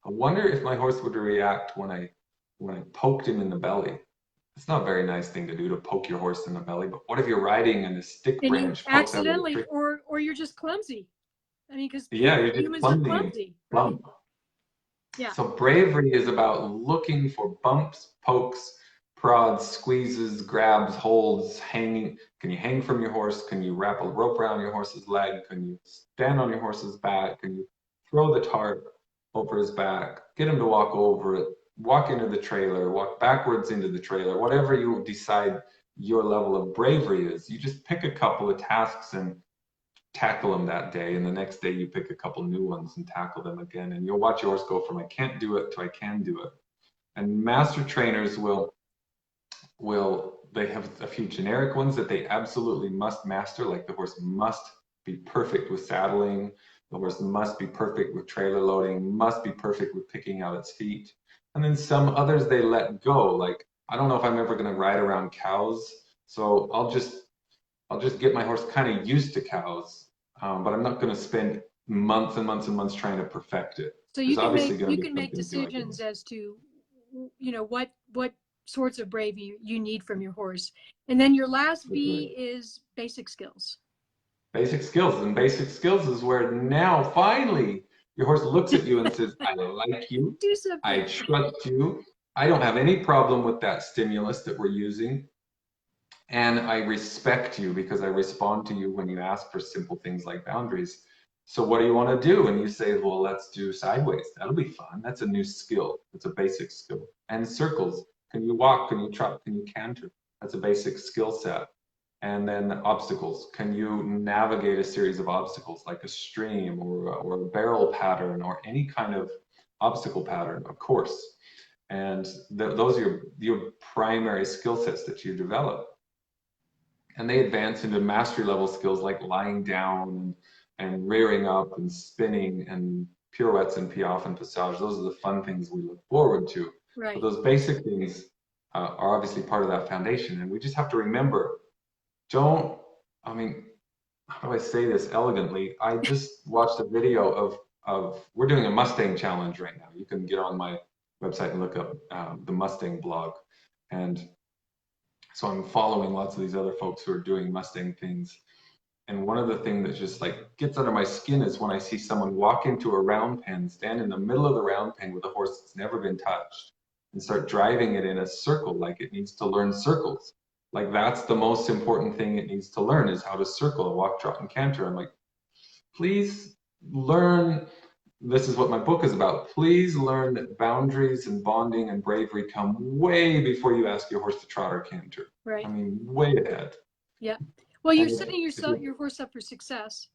I wonder if my horse would react when I poked him in the belly. It's not a very nice thing to do, to poke your horse in the belly, but what if you're riding and a stick And you branch pokes out of the accidentally, tree? or you're just clumsy. I mean, because Yeah, you're just humans are clumsy. clumsy, right? Plump. Yeah. So bravery is about looking for bumps, pokes, prods, squeezes, grabs, holds, hanging. Can you hang from your horse? Can you wrap a rope around your horse's leg? Can you stand on your horse's back? Can you throw the tarp over his back? Get him to walk over it, walk into the trailer, walk backwards into the trailer, whatever you decide your level of bravery is. You just pick a couple of tasks and tackle them that day, and the next day you pick a couple new ones and tackle them again, and you'll watch yours go from I can't do it to I can do it. And master trainers will they have a few generic ones that they absolutely must master, like the horse must be perfect with saddling, the horse must be perfect with trailer loading, must be perfect with picking out its feet. And then some others they let go, like I don't know if I'm ever going to ride around cows, so I'll just get my horse kind of used to cows, but I'm not going to spend months and months and months trying to perfect it. So There's obviously going you to be can some make things you like decisions as to, you know, what sorts of bravery you need from your horse. And then your last doing. B is basic skills. Basic skills, and basic skills is where now finally your horse looks at you and says, I like you, Do I something. trust you, I don't have any problem with that stimulus that we're using, and I respect you because I respond to you when you ask for simple things like boundaries. So what do you want to do? And you say, well, let's do sideways. That'll be fun. That's a new skill. It's a basic skill. And circles. Can you walk? Can you trot? Can you canter? That's a basic skill set. And then obstacles. Can you navigate a series of obstacles like a stream or a barrel pattern or any kind of obstacle pattern, of course. And those are your primary skill sets that you develop. And they advance into mastery level skills like lying down and rearing up and spinning and pirouettes and piaffe and passage. Those are the fun things we look forward to. Right. But those basic things are obviously part of that foundation. And we just have to remember, don't, I mean, how do I say this elegantly? I just watched a video we're doing a Mustang challenge right now. You can get on my website and look up the Mustang blog. And so I'm following lots of these other folks who are doing Mustang things. And one of the things that just like gets under my skin is when I see someone walk into a round pen, stand in the middle of the round pen with a horse that's never been touched, and start driving it in a circle like it needs to learn circles. Like that's the most important thing it needs to learn is how to circle, walk, trot, and canter. I'm like, please learn. This is what my book is about. Please learn that boundaries and bonding and bravery come way before you ask your horse to trot or canter. Right. I mean, way ahead. Yeah. Well, you're And setting your horse up for success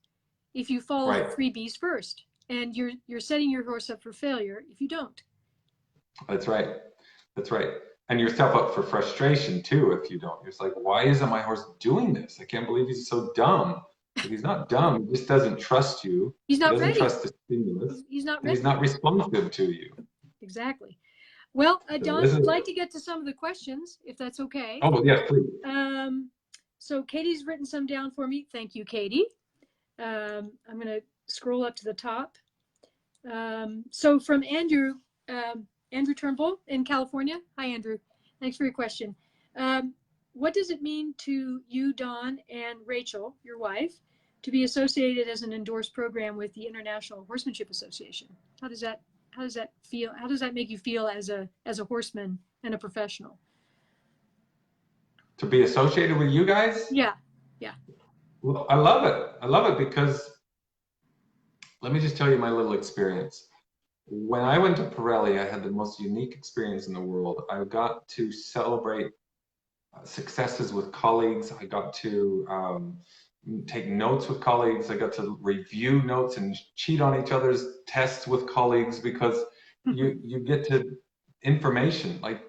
if you follow right. the 3 B's first, and you're setting your horse up for failure if you don't. That's right. That's right. And yourself up for frustration too if you don't. It's like, why isn't my horse doing this? I can't believe he's so dumb. But he's not dumb. He just doesn't trust you. He's not he doesn't ready. trust the stimulus. He's not ready. And he's not responsive to you. Exactly. Well, Don, I'd like to get to some of the questions, if that's okay. Oh, yes, please. So Katie's written some down for me. Thank you, Katie. I'm going to scroll up to the top. So from Andrew Turnbull in California. Hi, Andrew. Thanks for your question. What does it mean to you, Don, and Rachel, your wife, to be associated as an endorsed program with the International Horsemanship Association? How does that feel? How does that make you feel as a horseman and a professional? To be associated with you guys? Yeah. Yeah. Well, I love it. I love it because let me just tell you my little experience. When I went to Pirelli, I had the most unique experience in the world. I got to celebrate successes with colleagues. I got to take notes with colleagues. I got to review notes and cheat on each other's tests with colleagues because you get to information. Like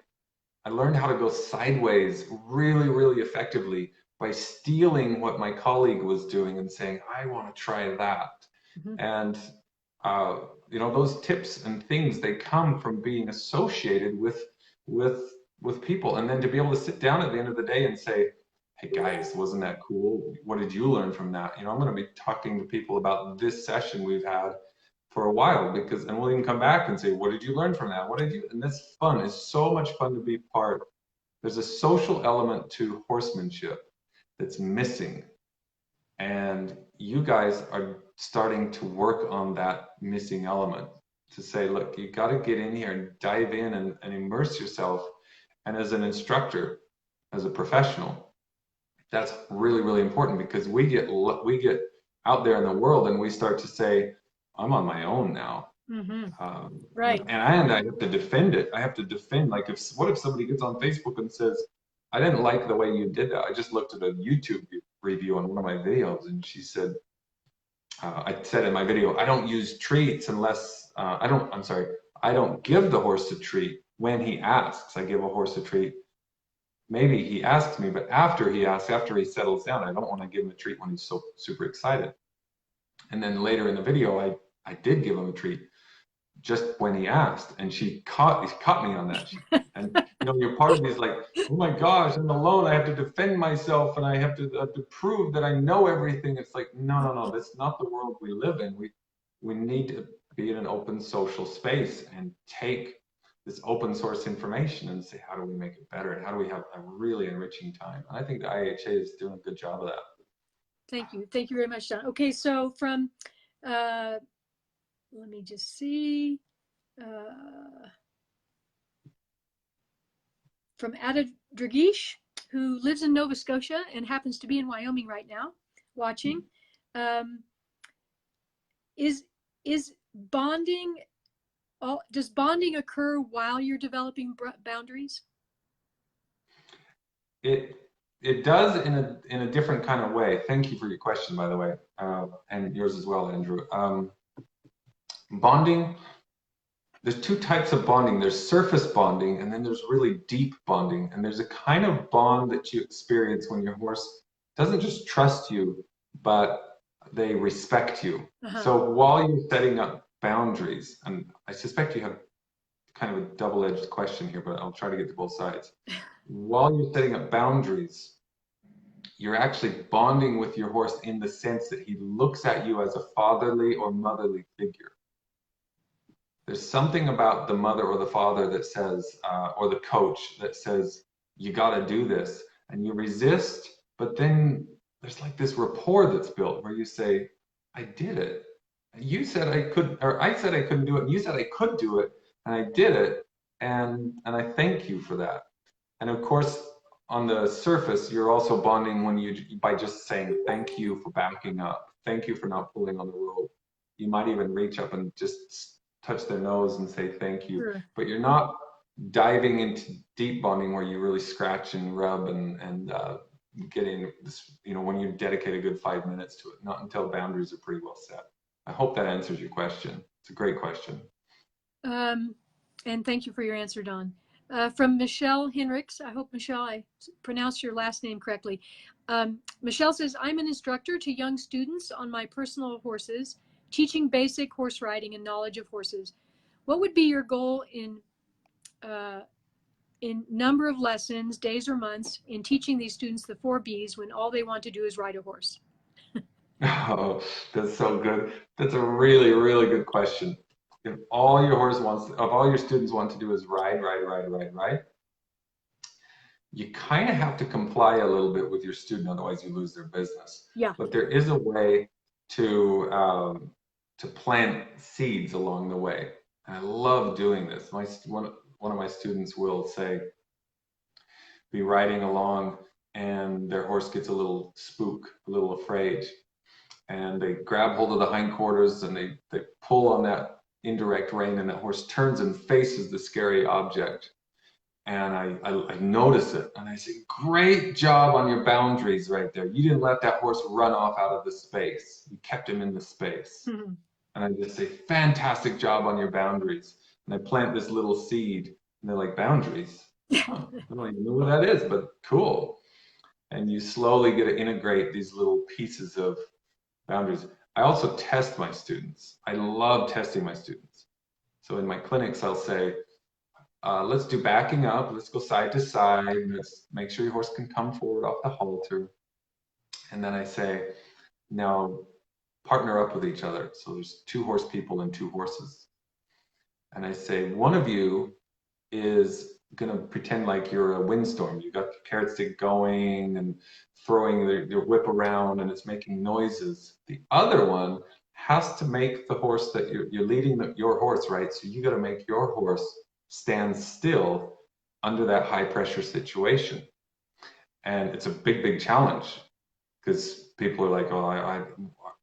I learned how to go sideways really, really effectively by stealing what my colleague was doing and saying, I want to try that. Mm-hmm. And you know, those tips and things, they come from being associated with people. And then to be able to sit down at the end of the day and say, hey guys, wasn't that cool? What did you learn from that? You know, I'm going to be talking to people about this session we've had for a while and we'll even come back and say, what did you learn from that? What did you, and that's fun. It's so much fun to be part. There's a social element to horsemanship that's missing. And you guys are starting to work on that missing element to say, look, you got to get in here and dive in and immerse yourself. And as an instructor, as a professional, that's really, really important because we get out there in the world and we start to say, I'm on my own now. Mm-hmm. Right. And I have to defend it. I have to defend, like, what if somebody gets on Facebook and says, I didn't like the way you did that. I just looked at a YouTube review on one of my videos and she said, I said in my video, I don't use treats unless, I don't give the horse a treat when he asks. I give a horse a treat. Maybe he asks me, but after he settles down, I don't want to give him a treat when he's so super excited. And then later in the video, I did give him a treat just when he asked, and she caught me on that. And you know, you're part of me is like, oh my gosh, I'm alone. I have to defend myself, and I have to prove that I know everything. It's like, no, that's not the world we live in. We need to be in an open social space and take this open source information and say, how do we make it better, and how do we have a really enriching time? And I think the IHA is doing a good job of that. Thank you very much, Don. Okay, so from let me just see. From Ada Dragish, who lives in Nova Scotia and happens to be in Wyoming right now, watching. Is bonding? Does bonding occur while you're developing boundaries? It does in a different kind of way. Thank you for your question, by the way, and yours as well, Andrew. Bonding, there's two types of bonding. There's surface bonding, and then there's really deep bonding. And there's a kind of bond that you experience when your horse doesn't just trust you, but they respect you. Uh-huh. So while you're setting up boundaries, and I suspect you have kind of a double-edged question here, but I'll try to get to both sides. While you're setting up boundaries, you're actually bonding with your horse in the sense that he looks at you as a fatherly or motherly figure. There's something about the mother or the father that says, or the coach that says, you got to do this, and you resist, but then there's like this rapport that's built where you say, I did it. You said I could, or I said I couldn't do it, and you said I could do it, and I did it, and I thank you for that. And of course, on the surface, you're also bonding when by just saying thank you for backing up, thank you for not pulling on the rope. You might even reach up and just touch their nose and say thank you. Sure. But you're not diving into deep bonding where you really scratch and rub and getting this, when you dedicate a good 5 minutes to it. Not until boundaries are pretty well set. I hope that answers your question. It's a great question. And thank you for your answer, Don. From Michelle Henricks, I hope, Michelle, I pronounced your last name correctly. Michelle says, I'm an instructor to young students on my personal horses, teaching basic horse riding and knowledge of horses. What would be your goal in number of lessons, days or months, in teaching these students the 4 Bs when all they want to do is ride a horse? Oh, that's so good. That's a really, really good question. If all your students want to do is ride, you kind of have to comply a little bit with your student, otherwise you lose their business. Yeah. But there is a way to plant seeds along the way. And I love doing this. One of my students will be riding along, and their horse gets a little spook, a little afraid, and they grab hold of the hindquarters and they pull on that indirect rein, and that horse turns and faces the scary object. And I notice it, and I say, great job on your boundaries right there. You didn't let that horse run off out of the space. You kept him in the space. Mm-hmm. And I just say, fantastic job on your boundaries. And I plant this little seed, and they're like, boundaries? Huh, I don't even know what that is, but cool. And you slowly get to integrate these little pieces of boundaries. I also test my students. I love testing my students. So in my clinics, I'll say, let's do backing up. Let's go side to side. Let's make sure your horse can come forward off the halter. And then I say, now partner up with each other. So there's 2 horse people and 2 horses. And I say, one of you is going to pretend like you're a windstorm. You got the carrot stick going and throwing your whip around, and it's making noises. The other one has to make the horse that you're leading your horse, right? So you got to make your horse stand still under that high pressure situation. And it's a big, big challenge, because people are like, oh,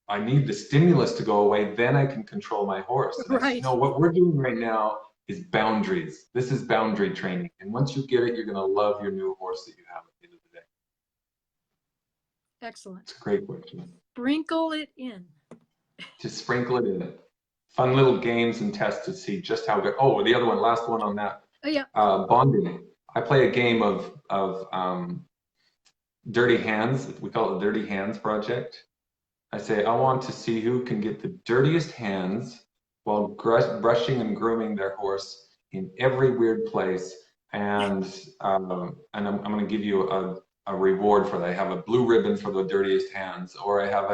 I need the stimulus to go away, then I can control my horse. And right. I say, no, what we're doing right now is boundaries. This is boundary training. And once you get it, you're going to love your new horse that you have at the end of the day. Excellent. It's a great question. Sprinkle it in. Just sprinkle it in. Fun little games and tests to see just how good. Oh, the other one, last one on that. Oh, yeah. Bonding. I play a game of dirty hands. We call it the Dirty Hands Project. I say, I want to see who can get the dirtiest hands while brushing and grooming their horse in every weird place. And I'm going to give you a reward for that. I have a blue ribbon for the dirtiest hands, or I have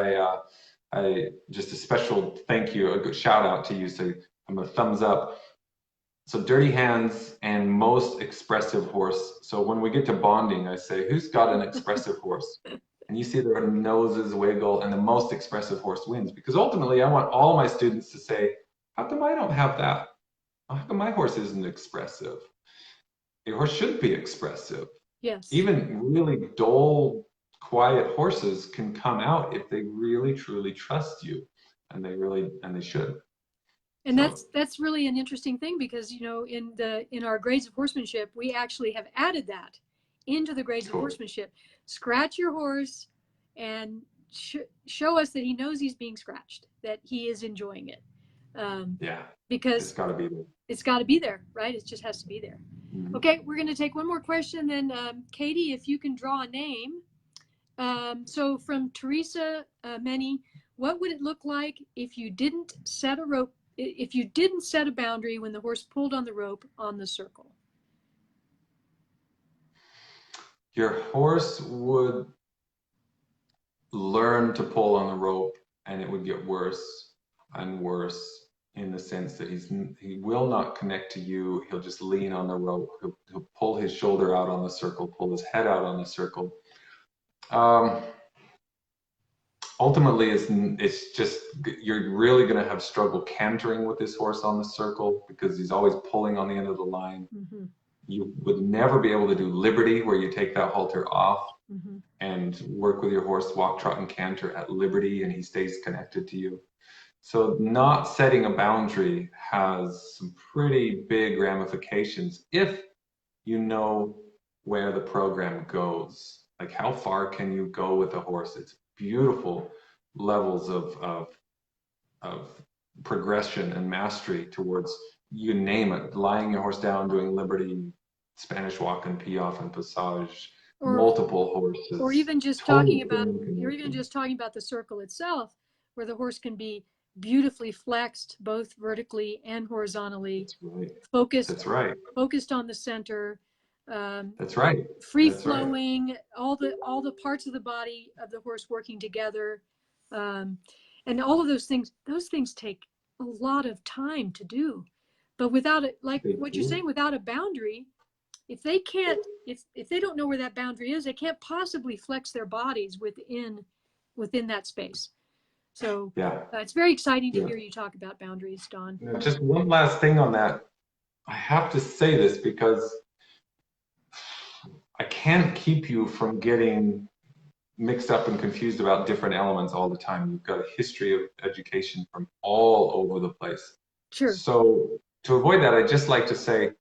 just a special thank you, a good shout out to you. So I'm a thumbs up. So dirty hands and most expressive horse. So when we get to bonding, I say, who's got an expressive horse? And you see their noses wiggle, and the most expressive horse wins. Because ultimately, I want all my students to say, how come I don't have that? How come my horse isn't expressive? Your horse should be expressive. Yes. Even really dull, quiet horses can come out if they really, truly trust you. And they should. And that's really an interesting thing, because, in our grades of horsemanship, we actually have added that into the grades of horsemanship. Scratch your horse and show us that he knows he's being scratched, that he is enjoying it. Because it's got to be there. It's got to be there, right? It just has to be there. Mm-hmm. Okay, we're going to take one more question. Then, Katie, if you can draw a name. So from Teresa Many, what would it look like if you didn't set a rope if you didn't set a boundary when the horse pulled on the rope on the circle? Your horse would learn to pull on the rope, and it would get worse and worse, in the sense that he will not connect to you. He'll just lean on the rope. He'll pull his shoulder out on the circle, pull his head out on the circle. Ultimately, it's just, you're really going to have struggle cantering with this horse on the circle, because he's always pulling on the end of the line. Mm-hmm. You would never be able to do liberty, where you take that halter off Mm-hmm. and work with your horse, walk, trot, and canter at liberty, and he stays connected to you. So not setting a boundary has some pretty big ramifications if you know where the program goes. Like, how far can you go with a horse? It's beautiful levels of progression and mastery towards, you name it, lying your horse down, doing liberty, Spanish walk and piaffe and passage, multiple horses. Or even just talking about, you're even just talking about the circle itself, where the horse can be beautifully flexed, both vertically and horizontally. That's right. Focused. That's right. Focused on the center. That's right. Free flowing, right. all the parts of the body of the horse working together, and all of those things take a lot of time to do. But without it, like what you're saying, without a boundary, if they can't, if they don't know where that boundary is, they can't possibly flex their bodies within that space. So yeah, it's very exciting to hear you talk about boundaries, Don. Just one last thing on that. I have to say this because I can't keep you from getting mixed up and confused about different elements all the time. You've got a history of education from all over the place. Sure. So to avoid that, I'd just like to say,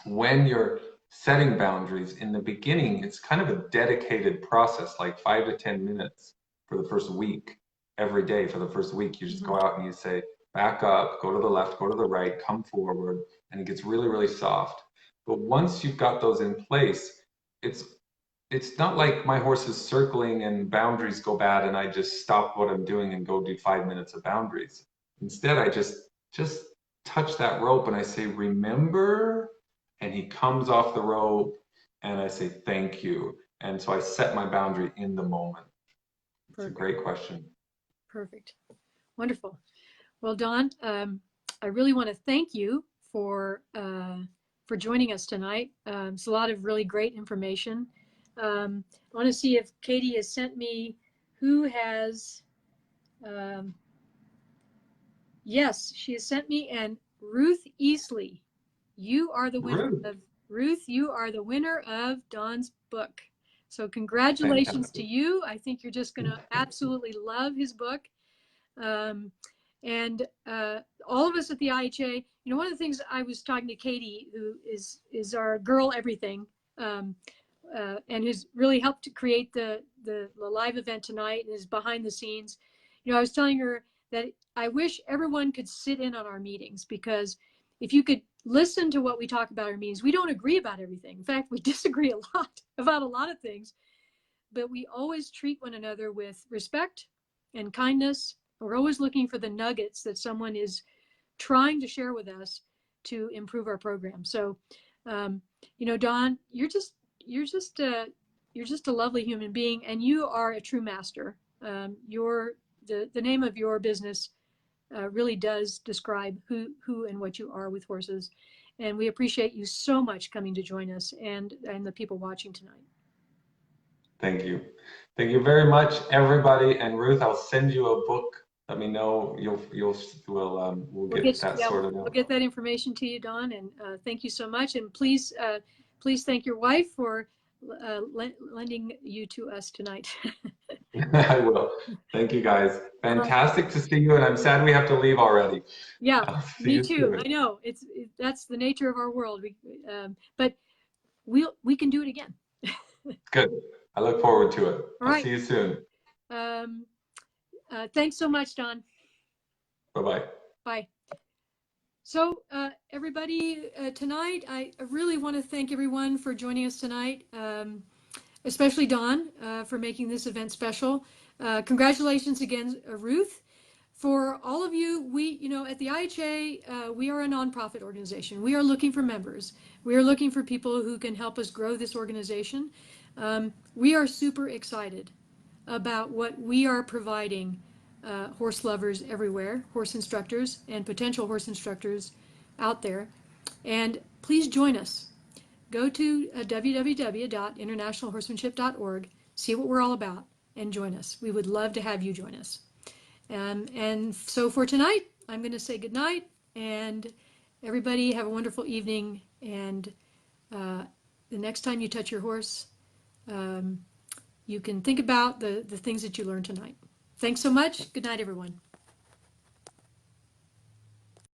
when you're setting boundaries in the beginning, it's kind of a dedicated process, like 5 to 10 minutes for the first week. Every day for the first week, you just go out and you say, back up, go to the left, go to the right, come forward, and it gets really, really soft. But once you've got those in place, it's not like my horse is circling and boundaries go bad and I just stop what I'm doing and go do 5 minutes of boundaries. Instead, I just touch that rope and I say, remember, and he comes off the rope and I say, thank you. And so I set my boundary in the moment. It's a great question. Perfect. Wonderful. Well, Don, I really want to thank you for joining us tonight. It's a lot of really great information. I want to see if Katie has sent me who has, yes, she has sent me, and Ruth Easley, you are the winner of you are the winner of Don's book. So congratulations to you. I think you're just going to absolutely love his book. And all of us at the IHA, you know, one of the things, I was talking to Katie, who is our girl everything, and has really helped to create the live event tonight and is behind the scenes. You know, I was telling her that I wish everyone could sit in on our meetings, because if you could listen to what we talk about our meetings, we don't agree about everything. In fact, we disagree a lot about a lot of things, but we always treat one another with respect and kindness. We're always looking for the nuggets that someone is trying to share with us to improve our program. So, you know, Don, you're just a lovely human being, and you are a true master. The name of your business really does describe who and what you are with horses. And we appreciate you so much coming to join us, and the people watching tonight. Thank you. Thank you very much, everybody. And Ruth, I'll send you a book. Let me know. We'll get that sorted out. We'll get that information to you, Don. And thank you so much. And please thank your wife for lending you to us tonight. I will. Thank you, guys. Fantastic to see you. And I'm sad we have to leave already. Yeah, me too. I know that's the nature of our world. But we can do it again. Good. I look forward to it. All I'll see you soon. Thanks so much, Don. Bye-bye. Bye. So everybody, tonight, I really want to thank everyone for joining us tonight, especially Don for making this event special. Congratulations again, Ruth. For all of you, at the IHA, we are a nonprofit organization. We are looking for members. We are looking for people who can help us grow this organization. We are super excited about what we are providing horse lovers everywhere, horse instructors and potential horse instructors out there. And please join us. Go to www.internationalhorsemanship.org, see what we're all about, and join us. We would love to have you join us. And so for tonight, I'm going to say goodnight, and everybody have a wonderful evening. And the next time you touch your horse, you can think about the things that you learned tonight. Thanks so much. Good night, everyone.